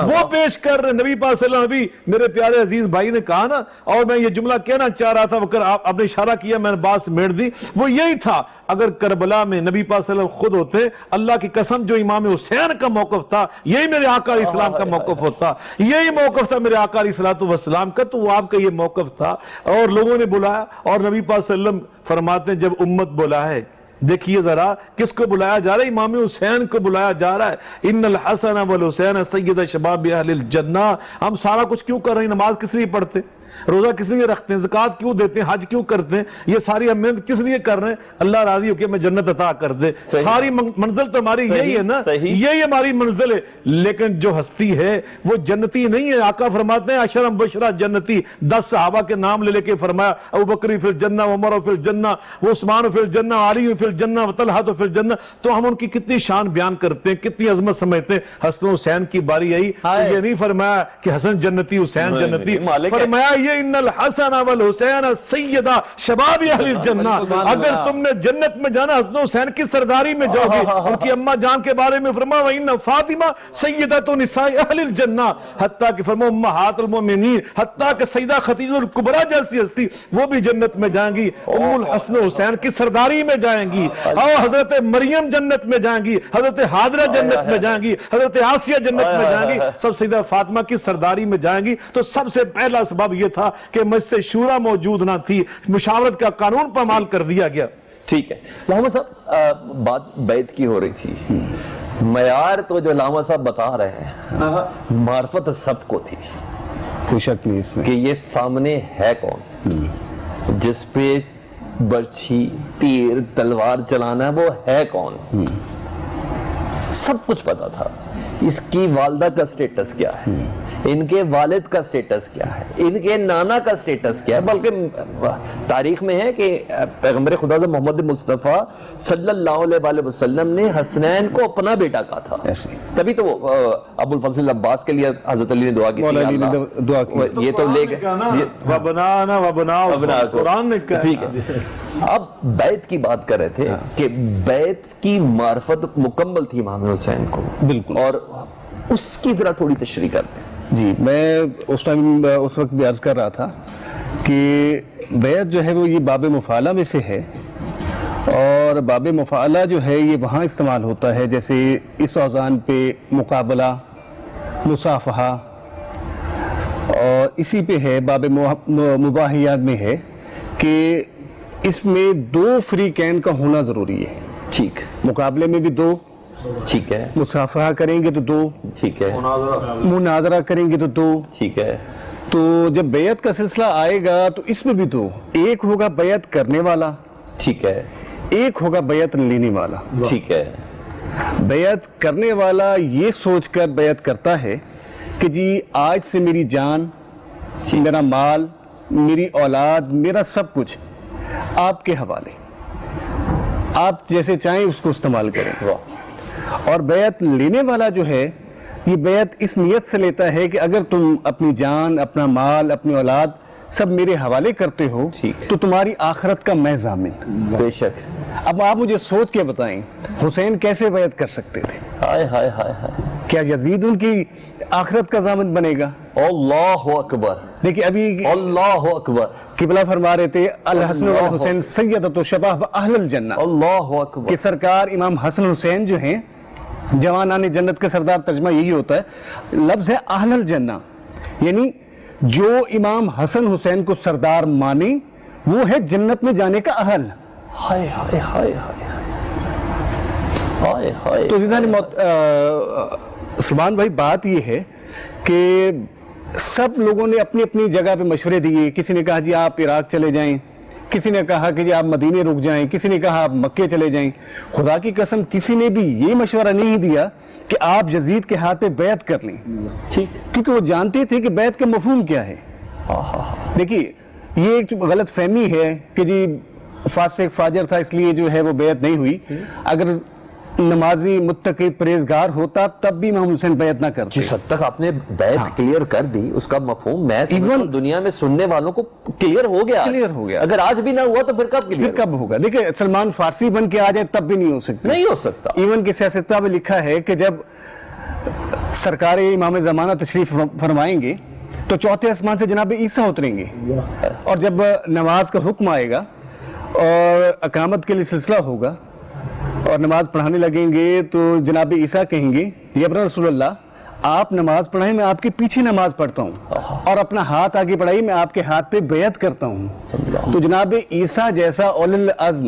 S2: وہ پیش کر رہے نبی پاک صلی اللہ علیہ وسلم۔ نبی میرے پیارے عزیز بھائی نے کہا نا، اور میں یہ جملہ کہنا چاہ رہا تھا، وقت آپ نے اشارہ کیا، میں نے بات سمیٹ دی، وہ یہی تھا، اگر کربلا میں نبی پاک صلی اللہ علیہ وسلم خود ہوتے، اللہ کی قسم جو امام حسین کا موقف تھا، یہی میرے آقا علیہ السلام کا موقف ہوتا، یہی موقف تھا میرے آقا علیہ السلام کا، تو وہ آپ کا یہ موقف تھا، اور لوگوں نے بلایا، اور نبی پاک صلی اللہ علیہ وسلم فرماتے ہیں جب امت بلائے دیکھیے ذرا کس کو بلایا جا رہا ہے؟ امام حسین کو بلایا جا رہا ہے. ان الحسن والحسین سید شباب اہل الجنہ. ہم سارا کچھ کیوں کر رہے ہیں؟ نماز کس لیے پڑھتے ہیں؟ روزہ کس لیے رکھتے ہیں؟ زکوٰۃ کیوں دیتے ہیں؟ حج کیوں کرتے ہیں؟ یہ ساری ہم محنت کس لیے کر رہے ہیں؟ اللہ راضی ہو کہ میں جنت عطا کر دے. ساری منزل تو ہماری یہی ہے نا, یہی ہماری منزل ہے. لیکن جو ہستی ہے وہ جنتی نہیں ہے. آقا فرماتے ہیں عشرم بشرا جنتی, 10 صحابہ کے نام لے کے فرمایا ابو بکر فی الجنہ, عمر فی الجنہ, وہ عثمان فی الجنہ, علی فی الجنہ, طلحہ فی الجنہ. تو ہم ان کی کتنی شان بیان کرتے ہیں, کتنی عظمت سمجھتے ہیں. حسن حسین کی باری آئی تو یہ نہیں فرمایا کہ حسن جنتی حسین جنتی, فرمایا یہ ان الحسن والحسین سیدہ شباب اہل الجنہ. اگر تم نے جنت میں جانا حسن حسین کی سرداری میں جاؤ گے. ان کی اماں جان کے بارے میں فرمایا وَإِنَّ فاطمہ سیدۃ نساء اہل الجنہ, حتیٰ کہ فرمایا امہات المؤمنین, حتیٰ کہ سیدہ خدیجہ الکبریٰ جیسی ہستی وہ بھی جنت میں جائیں گی. ام الحسن حسین کی سرداری میں جائیں گی. اور حضرت مریم جنت میں جائیں گی, حضرت حاضرہ جنت میں جائیں گی, حضرت آسیہ جنت میں جائیں گی, سب سیدہ فاطمہ کی سرداری میں جائیں گی. تو سب سے پہلا سبب یہ تھا کہ مجلس شورا موجود نہ تھی, مشاورت کا قانون پامال کر دیا گیا.
S1: ٹھیک ہے علامہ صاحب, بات بیعت کی ہو رہی تھی. معیار تو جو علامہ صاحب بتا رہے ہیں معرفت سب کو تھی,
S3: کوئی شک نہیں اس میں
S1: کہ یہ سامنے ہے کون جس پہ برچھی تیر تلوار چلانا ہے, وہ ہے کون. سب کچھ پتا تھا. اس کی والدہ کا سٹیٹس کیا ہے, ان کے والد کا سٹیٹس کیا ہے, ان کے نانا کا سٹیٹس کیا ہے. بلکہ تاریخ میں ہے کہ پیغمبر خدا محمد مصطفیٰ صلی اللہ علیہ وسلم نے حسنین کو اپنا بیٹا کہا تھا. تبھی تو ابو الفضل عباس کے لیے حضرت علی نے دعا کی تھی, یہ تو لے گئے
S2: وَبَنَانَا وَبَنَاءَ قرآن نے کہا.
S1: ٹھیک ہے. اب بیعت کی بات کر رہے تھے کہ بیعت کی معرفت مکمل تھی امام حسین کو.
S3: بالکل.
S1: اور اس کی ذرا تھوڑی تشریح کرتے ہیں.
S3: جی, میں اس وقت بھی عرض کر رہا تھا کہ بیعت جو ہے وہ یہ باب مفاعلہ میں سے ہے. اور باب مفاعلہ جو ہے یہ وہاں استعمال ہوتا ہے جیسے اس اوزان پہ مقابلہ, مصافحہ, اور اسی پہ ہے باب مباحیات میں ہے کہ اس میں 2 فریقین کا ہونا ضروری ہے.
S1: ٹھیک.
S3: مقابلے میں بھی 2,
S1: ٹھیک ہے.
S3: مصافحہ کریں گے تو 2,
S1: ٹھیک ہے.
S3: مناظرہ کریں گے تو 2,
S1: ٹھیک ہے.
S3: تو جب بیعت کا سلسلہ آئے گا تو اس میں بھی 2, ایک ہوگا بیعت کرنے والا,
S1: ٹھیک ہے,
S3: ایک ہوگا بیعت لینے والا.
S1: ٹھیک ہے.
S3: بیعت کرنے والا یہ سوچ کر بیعت کرتا ہے کہ جی آج سے میری جان, میرا مال, میری اولاد, میرا سب کچھ آپ کے حوالے, آپ جیسے چاہیں اس کو استعمال کریں. اور بیعت لینے والا جو ہے یہ بیعت اس نیت سے لیتا ہے کہ اگر تم اپنی جان, اپنا مال, اپنی اولاد سب میرے حوالے کرتے ہو تو تمہاری آخرت کا میں ضامن.
S1: بے شک.
S3: اب آپ مجھے سوچ کے بتائیں حسین کیسے بیعت کر سکتے تھے؟
S1: ہائے ہائے ہائے ہائے.
S3: کیا یزید ان کی آخرت کا ضامن بنے گا؟
S1: اللہ اکبر.
S3: دیکھیں ابھی
S1: اللہ اکبر.
S3: قبلہ فرما رہے تھے الحسن والحسین سیدۃ شباب اہل الجنہ,
S1: اللہ اکبر,
S3: کہ سرکار امام حسن حسین جو ہیں جوانان جنت کے سردار. ترجمہ یہی ہوتا ہے, لفظ ہے اہل الجنہ, یعنی جو امام حسن حسین کو سردار مانے وہ ہے جنت میں جانے کا اہل.
S1: ہائے ہائے ہائے ہائے ہائے.
S3: تو سلمان بھائی بات یہ ہے کہ سب لوگوں نے اپنی اپنی جگہ پہ مشورے دیے. کسی نے کہا جی آپ عراق چلے جائیں, کسی نے کہا کہ جی آپ مدینے رک جائیں, کسی نے کہا آپ مکے چلے جائیں. خدا کی قسم کسی نے بھی یہ مشورہ نہیں دیا کہ آپ یزید کے ہاتھ پہ بیعت کر لیں, ٹھیک, کیونکہ وہ جانتے تھے کہ بیعت کا مفہوم کیا ہے. دیکھیے یہ ایک غلط فہمی ہے کہ جی فاسق فاجر تھا اس لیے جو ہے وہ بیعت نہیں ہوئی. اگر نمازی متقی پرہیزگار ہوتا تب بھی امام حسین بیعت نہ کرتے.
S1: جس حد تک آپ نے بیعت کلیئر کر دی, اس کا مفہوم میں دنیا میں سننے والوں کو کلیئر ہو گیا. اگر آج بھی نہ ہوا تو پھر
S3: کب ہوگا؟ دیکھیں سلمان فارسی بن کے آ جائے تب بھی نہیں ہو سکتا. ایون کہ سیاستہ میں لکھا ہے کہ جب سرکار امام زمانہ تشریف فرمائیں گے تو چوتھے آسمان سے جناب عیسیٰ اتریں گے, اور جب نماز کا حکم آئے گا اور اقامت کے لیے سلسلہ ہوگا اور نماز پڑھانے لگیں گے تو جناب عیسیٰ کہیں گے یا رسول اللہ آپ نماز پڑھائیں میں آپ کے پیچھے نماز پڑھتا ہوں, اور اپنا ہاتھ آگے بڑھائیں میں آپ کے ہاتھ پہ بیعت کرتا ہوں. تو جناب عیسیٰ جیسا اول العزم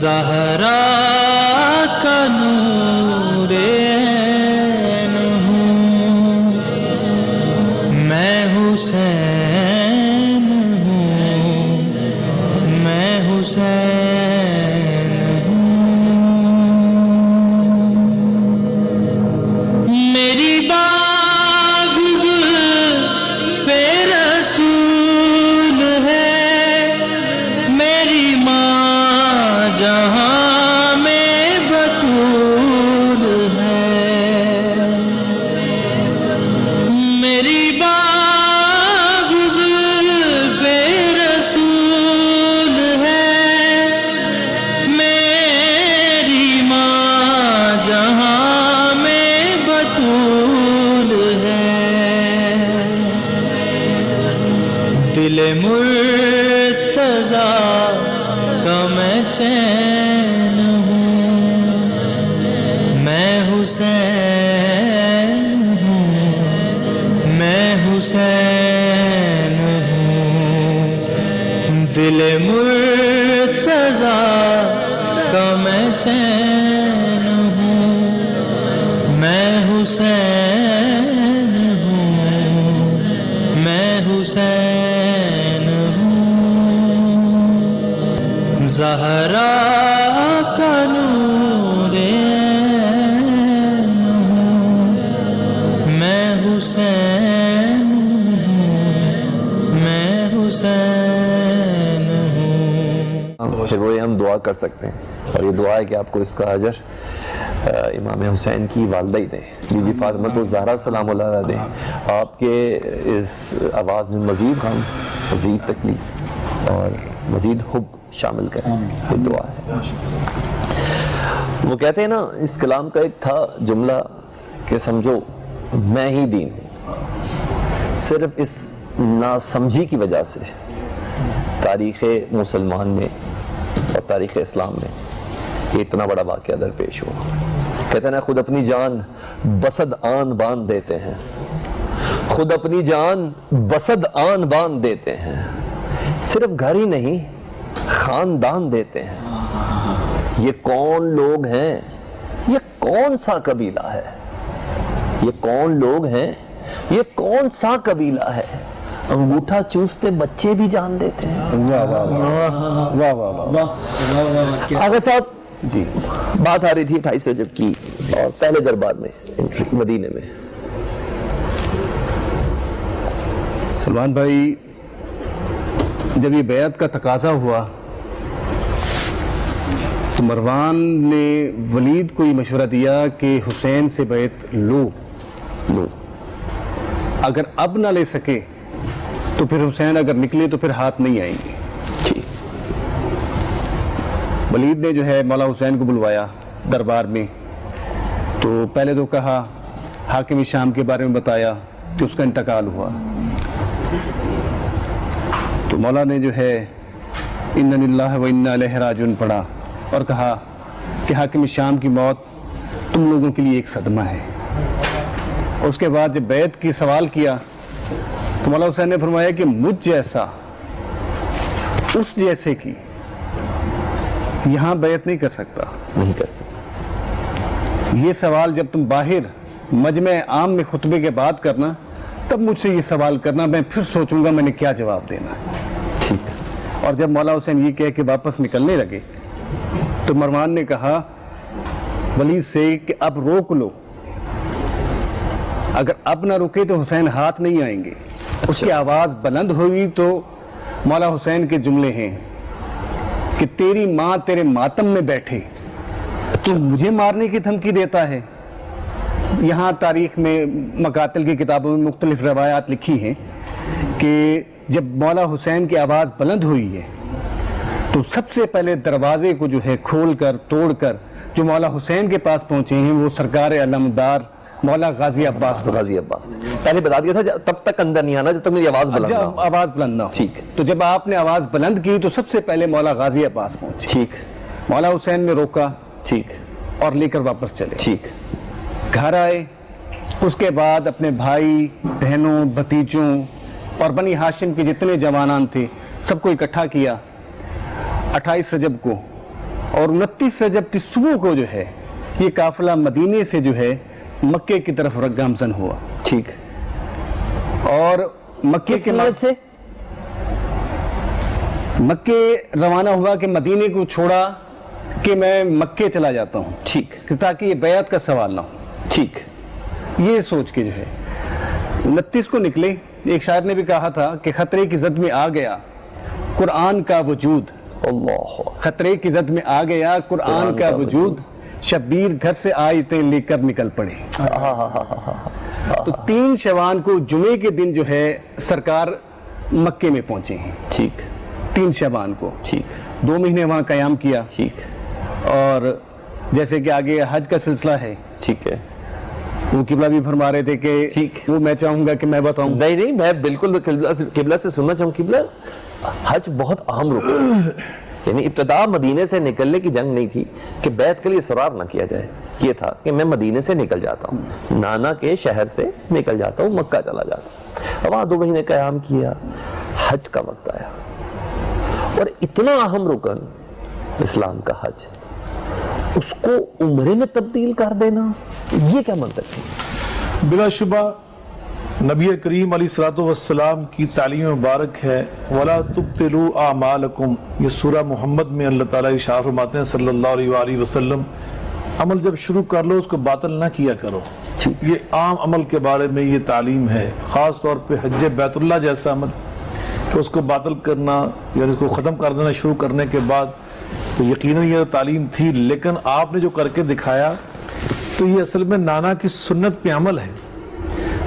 S6: زہرا کا نور عین ہوں، میں حسین ہوں، میں حسین ہوں، میری باغ زلف رسول ہے، میری ماں جہاں میں بطول ہے، میری باغ زلف رسول ہے، میری ماں جہاں میں بطول ہے، دل مرتضیٰ کا میں چین ہوں، میں حسین ہوں، میں حسین ہوں، دل مرتضیٰ کا میں چین ہوں، میں حسین ہوں، میں حسین ہوں، زہرا کا نور عین ہوں، میں حسین ہوں، میں حسین ہوں۔
S1: پھر وہی ہم دعا کر سکتے ہیں، اور یہ دعا ہے کہ آپ کو اس کا اجر امام حسین کی والدہ ہی دیں، بی بی فاطمہ الزہرا سلام اللہ علیہا دیں، آپ کے اس آواز میں مزید غم، مزید تکلیف اور مزید حب شامل کریں، یہ دعا ہے۔ وہ کہتے ہیں نا، اس کلام کا ایک تھا جملہ کہ سمجھو میں ہی دین ہوں، صرف اس ناسمجھی کی وجہ سے تاریخ مسلمان میں اور تاریخ اسلام میں یہ اتنا بڑا واقعہ درپیش ہوا۔ کہتے ہیں نا، خود اپنی جان بسد آن باندھ دیتے ہیں، خود اپنی جان بسد آن باندھ دیتے ہیں، صرف گھر ہی نہیں خاندان دیتے ہیں۔ یہ کون لوگ ہیں، یہ کون سا قبیلہ ہے، یہ کون لوگ ہیں، یہ کون سا قبیلہ ہے، انگوٹھا چوستے بچے بھی جان دیتے ہیں۔
S3: واہ واہ واہ واہ واہ واہ۔
S1: آغا صاحب جی، بات آ رہی تھی 28 رجب کی اور پہلے دربار میں مدینے میں۔
S3: سلمان بھائی، جب یہ بیعت کا تقاضا ہوا تو مروان نے ولید کو یہ مشورہ دیا کہ حسین سے بیعت لو، اگر اب نہ لے سکے تو پھر حسین اگر نکلے تو پھر ہاتھ نہیں آئیں گے۔ ولید نے جو ہے مولا حسین کو بلوایا دربار میں، تو پہلے تو کہا، حاکم شام کے بارے میں بتایا کہ اس کا انتقال ہوا، تو مولا نے جو ہے اِنَّ لِلَّهِ وَإِنَّا إِلَيْهِ رَاجِعُونَ پڑھا اور کہا کہ حاکم شام کی موت تم لوگوں کے لیے ایک صدمہ ہے۔ اس کے بعد جب بیعت کی سوال کیا تو مولا حسین نے فرمایا کہ مجھ جیسا اس جیسے کی یہاں بیعت نہیں کر سکتا،
S1: نہیں کر سکتا۔
S3: یہ سوال جب تم باہر مجمع عام میں خطبے کے بعد کرنا، تب مجھ سے یہ سوال کرنا، میں پھر سوچوں گا میں نے کیا جواب دینا ہے۔ اور جب مولا حسین یہ کہہ کے واپس نکلنے لگے تو مروان نے کہا ولید سے کہ اب روک لو، اگر اب نہ رکے تو حسین ہاتھ نہیں آئیں گے۔ اس کی آواز بلند ہوئی تو مولا حسین کے جملے ہیں کہ تیری ماں تیرے ماتم میں بیٹھے تو مجھے مارنے کی دھمکی دیتا ہے۔ یہاں تاریخ میں مقاتل کی کتابوں میں مختلف روایات لکھی ہیں کہ جب مولا حسین کی آواز بلند ہوئی ہے تو سب سے پہلے دروازے کو جو ہے کھول کر توڑ کر جو مولا حسین کے پاس پہنچے ہیں وہ سرکار علمدار مولا غازی عباس
S1: پہلے بتا دیا تھا تب تک اندر نہیں آنا جب تک میری آواز بلند نہ ہو۔
S3: آواز بلند نہ ہو، ٹھیک۔ تو جب آپ نے آواز بلند کی تو سب سے پہلے مولا غازی عباس پہنچے،
S1: ٹھیک۔
S3: مولا حسین نے روکا،
S1: ٹھیک،
S3: اور لے کر واپس چلے،
S1: ٹھیک۔
S3: گھر آئے، اس کے بعد اپنے بھائی بہنوں بھتیجوں اور بنی ہاشم کے جتنے جوانان تھے سب کو اکٹھا کیا۔ 28 رجب کو اور 29 رجب کی صبح کو جو ہے یہ قافلہ مدینے سے جو ہے مکے کی طرف گامزن ہوا.
S1: ٹھیک.
S3: اور مکے کے
S1: نیت سے
S3: مکے روانہ ہوا کہ مدینے کو چھوڑا کہ میں مکے چلا جاتا ہوں.
S1: ٹھیک.
S3: تاکہ یہ بیعت کا سوال نہ ہو.
S1: ٹھیک.
S3: یہ سوچ کے جو ہے 29 کو نکلے. ایک شاعر نے بھی کہا تھا کہ خطرے کی زد میں آ گیا قرآن کا وجود.
S1: اللہ.
S3: خطرے کی زد میں آ گیا قرآن کا وجود. شبیر گھر سے آیتیں لے کر نکل پڑے. تو 3 شعبان کو جمعے کے دن جو ہے سرکار مکے میں پہنچے ہیں.
S1: ٹھیک.
S3: 3 شعبان کو.
S1: ٹھیک.
S3: 2 مہینے وہاں قیام کیا.
S1: ٹھیک.
S3: اور جیسے کہ آگے حج کا سلسلہ ہے.
S1: ٹھیک ہے.
S3: وہ قبلہ بھی فرما رہے تھے کہ وہ میں چاہوں گا کہ میں بتاؤں.
S1: نہیں میں بالکل قبلہ سے سننا چاہوں. قبلہ حج بہت اہم رکن، یعنی ابتدا مدینے سے نکلنے کی جنگ نہیں تھی کہ بیعت کے لیے اصرار نہ کیا جائے. یہ تھا کہ میں مدینے سے نکل جاتا ہوں، نانا کے شہر سے نکل جاتا ہوں، مکہ چلا جاتا ہوں. وہاں 2 مہینے قیام کیا. حج کا وقت آیا اور اتنا اہم رکن اسلام کا حج، اس کو عمرے میں تبدیل کر دینا، یہ کیا منطق ہے؟
S2: بلا شبہ نبی کریم علیہ الصلوۃ والسلام کی تعلیم مبارک ہے وَلَا تُبْتِلُوا أَعْمَالَكُمْ. یہ سورہ محمد میں اللہ تعالیٰ ارشاد فرماتے ہیں صلی اللہ علیہ وآلہ وسلم، عمل جب شروع کر لو اس کو باطل نہ کیا کرو. یہ عام عمل کے بارے میں یہ تعلیم ہے، خاص طور پہ حج بیت اللہ جیسا عمل کہ اس کو باطل کرنا یا اس کو ختم کر دینا شروع کرنے کے بعد، تو یقیناً یہ تعلیم تھی. لیکن آپ نے جو کر کے دکھایا تو یہ اصل میں نانا کی سنت پہ عمل ہے.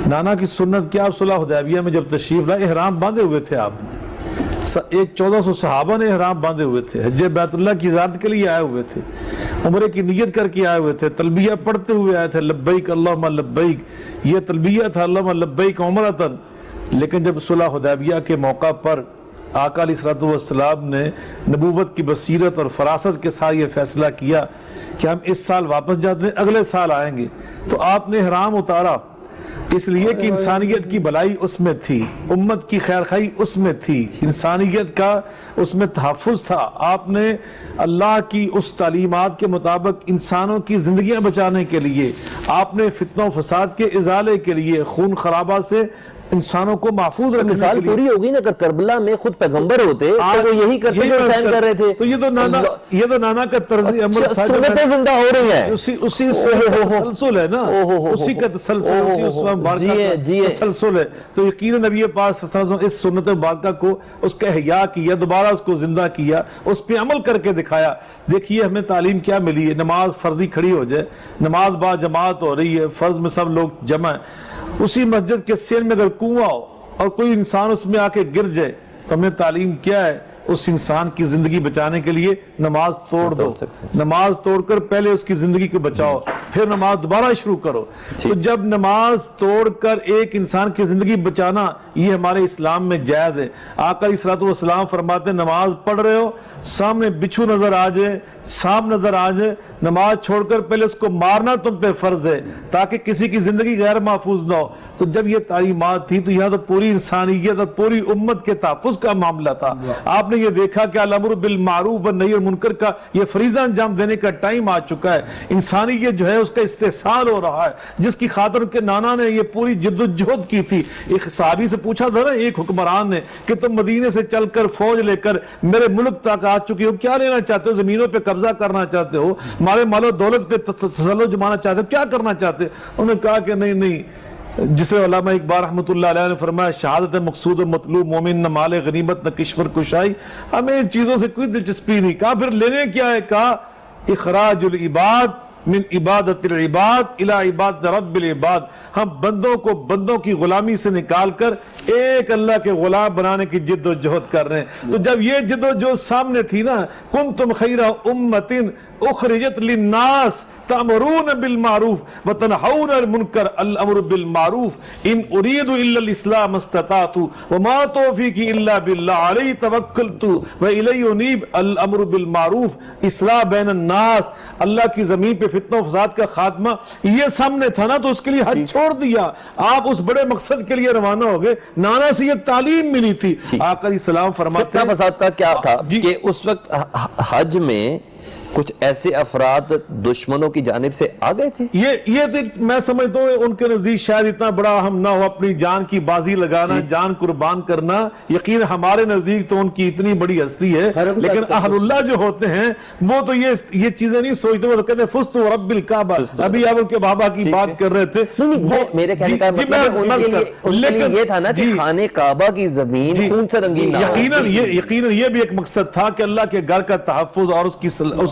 S2: نانا کی سنت کیا؟ آپ صلح حدیبیہ میں جب تشریف لائے احرام باندھے ہوئے تھے آپ نے. 1400 صحابہ نے احرام باندھے ہوئے تھے، حج بیت اللہ کی زیارت کے لیے آئے ہوئے تھے، عمرے کی نیت کر کے آئے ہوئے تھے، تلبیہ پڑھتے ہوئے آئے تھے، لبیک اللہم لبیک، یہ تلبیہ تھا اللہم لبیک عمرتن. لیکن جب صلح حدیبیہ کے موقع پر آقا علیہ الصلوۃ والسلام نے نبوت کی بصیرت اور فراست کے ساتھ یہ فیصلہ کیا کہ ہم اس سال واپس جاتے ہیں، اگلے سال آئیں گے، تو آپ نے احرام اتارا. اس لیے کہ انسانیت کی بھلائی اس میں تھی، امت کی خیرخواہی اس میں تھی، انسانیت کا اس میں تحفظ تھا. آپ نے اللہ کی اس تعلیمات کے مطابق انسانوں کی زندگیاں بچانے کے لیے، آپ نے فتنہ و فساد کے ازالے کے لیے، خون خرابہ سے انسانوں کو محفوظ رکھنے
S1: مثال
S2: کے لیے.
S1: پوری ہوگی نا کہ کربلا میں خود پیغمبر ہوتے تو وہ یہی کرتے جو حسین کر رہے تھے.
S2: تو یہ تو نانا کا طرز عمل تھا،
S1: سنتیں زندہ ہو رہی ہیں.
S2: اسی تسلسل ہے نا، اسی کا تسلسل، اسی اسلام مبارکہ کا تسلسل ہے. تو یقیناً نبی پاک صلی اللہ علیہ وسلم اس سنت مبارکہ کو، اس کا احیاء کیا، دوبارہ اس کو زندہ کیا، اس پہ عمل کر کے دکھایا. دیکھیے ہمیں تعلیم کیا ملی ہے. نماز فرضی کھڑی ہو جائے، نماز با جماعت ہو رہی ہے، فرض میں سب لوگ جمع ہیں، اسی مسجد کے سین میں اگر کنواں ہو اور کوئی انسان اس میں آ کے گر جائے تو ہمیں تعلیم کیا ہے؟ اس انسان کی زندگی بچانے کے لیے نماز توڑ دو، نماز توڑ کر پہلے اس کی زندگی کو بچاؤ، پھر نماز دوبارہ شروع کرو. تو جب نماز توڑ کر ایک انسان کی زندگی بچانا یہ ہمارے اسلام میں جائز ہے. آقا علیہ الصلوۃ والسلام فرماتے ہیں نماز پڑھ رہے ہو، سامنے بچھو نظر آ جائے، سانپ نظر آ جائے، نماز چھوڑ کر پہلے اس کو مارنا تم پہ فرض ہے تاکہ کسی کی زندگی غیر محفوظ نہ ہو. تو جب یہ تعلیمات تھی تو یہاں تو پوری انسانیت اور پوری امت کے تحفظ کا معاملہ تھا. آپ نے یہ دیکھا کہ الامر بالمعروف والنہی عن المنکر کا یہ فریضہ انجام دینے کا ٹائم آ چکا ہے. انسانیت جو ہے اس کا استحصال ہو رہا ہے، جس کی خاطر ان کے نانا نے یہ پوری جد و جہد کی تھی. ایک صحابی سے پوچھا تھا نا ایک حکمران نے کہ تم مدینے سے چل کر فوج لے کر میرے ملک تک آ چکی ہو، کیا لینا چاہتے ہو؟ زمینوں پہ قبضہ کرنا چاہتے ہو؟ ہمارے مال و دولت پہ تسلط جمانا چاہتے ہو؟ کیا کرنا چاہتے؟ انہوں نے کہا کہ نہیں. جس میں علامہ اقبال رحمۃ اللہ علیہ نے فرمایا شہادت مقصود و مطلوب مومن نہ مال غنیمت نہ کشور کشائی، ہمیں ان چیزوں سے کوئی دلچسپی نہیں. کہا پھر لینے کیا ہے؟ کہا اخراج العباد من عبادت العباد الى عبادت رب العباد، ہم بندوں کو بندوں کی غلامی سے نکال کر ایک اللہ کے غلام بنانے کی جد و جہد کر رہے ہیں. تو جب یہ جد و جہد سامنے تھی نا، کنتم خیر امت اخرجت للناس تأمرون بالمعروف وتنہون عن المنکر، الامر بالمعروف ان اريد الا الاصلاح ما استطعت وما توفیقی الا باللہ علیہ توکلت والیہ انیب. الامر بالمعروف، اصلاح بین الناس، اللہ کی زمین پہ فتنہ و فساد کا خاتمہ، یہ سامنے تھا نا، تو اس کے لیے حج چھوڑ دیا. آپ اس بڑے مقصد کے لیے روانہ ہو گئے. نانا سے یہ تعلیم ملی تھی. آقا علیہ السلام فرماتے ہیں
S1: فتنہ فساد کا کیا تھا کہ اس وقت حج میں کچھ ایسے افراد دشمنوں کی جانب سے آ گئے تھے؟
S2: یہ تو میں سمجھتا ہوں ان کے نزدیک شاید اتنا بڑا ہم نہ ہو اپنی جان کی بازی لگانا، جان قربان کرنا. یقین ہمارے نزدیک تو ان کی اتنی بڑی ہستی ہے، لیکن اہل اللہ جو ہوتے ہیں وہ تو یہ چیزیں نہیں سوچتے. وہ تو کہتے ہیں فزت ورب الکعبہ. ابھی آپ ان کے بابا کی بات کر رہے تھے.
S1: میرے کہنے کا مطلب یہ تھا نا کہ خانہ کعبہ کی زمین خون سے رنگین نہ ہو.
S2: یقیناً یہ بھی ایک مقصد تھا کہ اللہ کے گھر کا تحفظ اور اس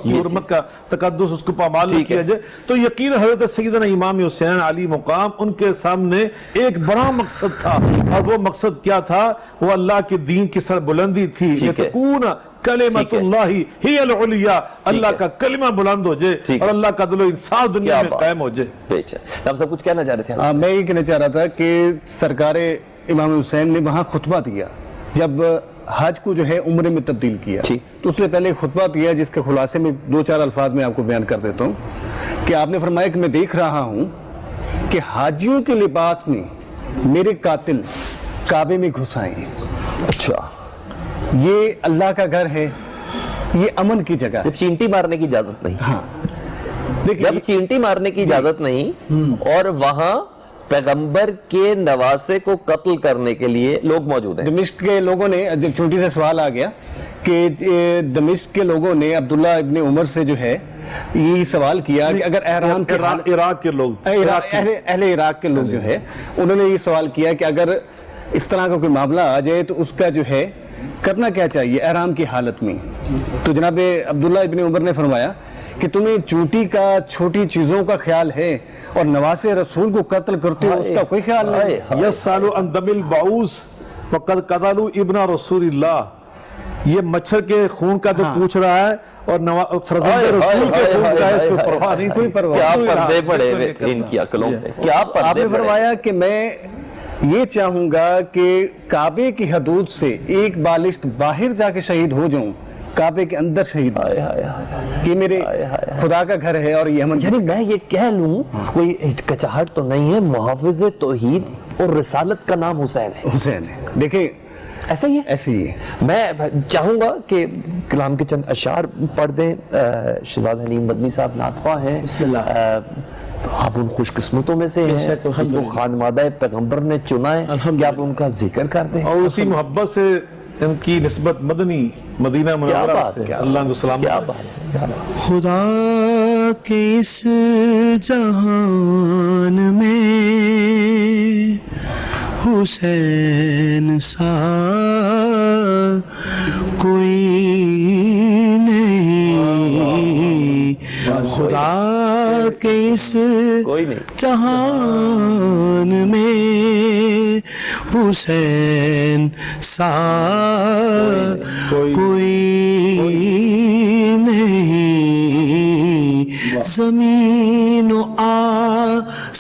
S2: کی حرمت کا تقدس اس کو پامال نہ کیا جائے. تو یقین حضرت سیدنا امام حسین علی مقام ان کے سامنے ایک بڑا مقصد تھا، اور وہ مقصد کیا تھا؟ وہ اللہ کے دین کی سر بلندی تھی. یتقون کلمۃ اللہ ہی العلیاء، اللہ کا کلمہ بلند ہو جائے اور اللہ کا عدل و انصاف دنیا میں قائم ہو جائے.
S1: آپ سب کچھ کہنا چاہ رہے تھے؟
S3: میں یہ کہنا چاہ رہا تھا کہ سرکار امام حسین نے وہاں خطبہ دیا جب حج کو جو ہے عمرے میں تبدیل کیا، تو اس سے پہلے خطبہ دیا جس کے خلاصے میں 2-4 الفاظ میں آپ کو بیان کر دیتا ہوں کہ آپ نے فرمایا کہ میں دیکھ رہا ہوں کہ حاجیوں کے لباس میں میرے قاتل کعبے میں گھس آئے ہیں.
S1: اچھا،
S3: یہ اللہ کا گھر ہے، یہ امن کی جگہ ہے.
S1: جب چینٹی مارنے کی اجازت نہیں،
S3: ہاں
S1: جب چینٹی مارنے کی اجازت نہیں، اور وہاں پیغمبر کے نواسے کو قتل کرنے کے لیے لوگ موجود ہیں.
S3: دمشق کے لوگوں نے، چھوٹی سے سوال آ گیا کہ دمشق کے لوگوں نے عبداللہ ابن عمر سے جو ہے یہ سوال کیا کہ اگر احرام کے
S2: عراق کے لوگ،
S3: اہل عراق کے لوگ جو ہے انہوں نے یہ سوال کیا کہ اگر اس طرح کا کوئی معاملہ آ جائے تو اس کا جو ہے کرنا کیا چاہیے احرام کی حالت میں. تو جناب عبداللہ ابن عمر نے فرمایا کہ تمہیں چونٹی کا، چھوٹی چیزوں کا خیال ہے اور نواسے رسول کو قتل کرتے ہو اس کا کوئی خیال نہیں.
S2: یسالو عن دم البعوث وقد قتلوا ابن رسول اللہ. یہ مچھر کے خون کا جو پوچھ رہا ہے اور فرزند رسول کے خون کا اس پر پرواہ نہیں. کوئی پرواہ.
S1: کیا پردے پڑے ہوئے تھے ان کی عقلوں میں، کیا پردے.
S3: آپ نے فرمایا کہ میں یہ چاہوں گا کہ کعبے کی حدود سے ایک بالشت باہر جا کے شہید ہو جاؤں، کعبے کے اندر شہید کہ میرے خدا کا گھر ہے اور یہ ہم.
S1: یعنی میں یہ کہہ لوں کوئی کچاہٹ تو نہیں ہے، محافظ توحید اور رسالت کا نام حسین ہے.
S3: حسین ہے. دیکھیں
S1: ایسا ہی ہے،
S3: ایسے ہی ہے.
S1: میں چاہوں گا کہ کلام کے چند اشعار پڑھ دیں. شہزاد حلیم مدنی صاحب نعت خواہ ہیں.
S2: بسم اللہ.
S1: آپ ان خوش قسمتوں میں سے ہیں جو خانوادہ پیغمبر نے چنا ہے، کہ آپ ان کا ذکر کر دیں
S2: اور اسی محبت سے ان کی نسبت مدنی مدینہ منورہ سے اللہ کو سلام.
S6: خدا کے اس جہان میں حسین سا کوئی نہیں، خدا کے اس جہان میں حسین سا کوئی نہیں. زمین و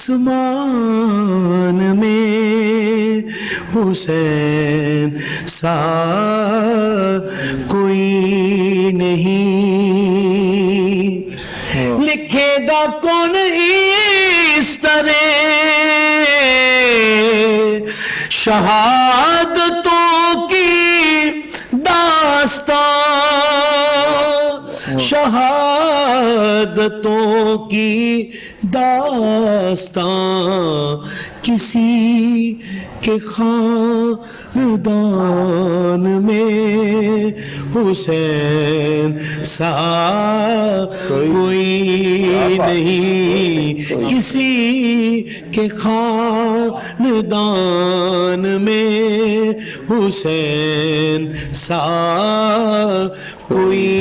S6: آسمان میں حسین سا کوئی نہیں. لکھے گا کون اس طرح شہادتوں کی داستان، شہادتوں کی داستان کسی کے خاندان میں حسین سا کوئی نہیں، کسی کے خاندان میں حسین سا کوئی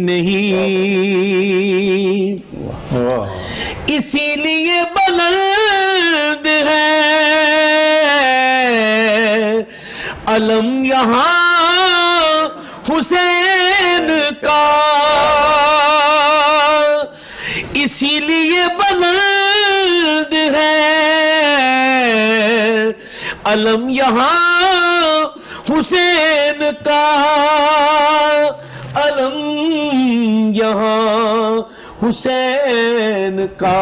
S6: نہیں. اسی لیے بلند ہے علم یہاں حسین کا، اسی لیے بلند ہے علم یہاں حسین کا، علم یہاں حسین کا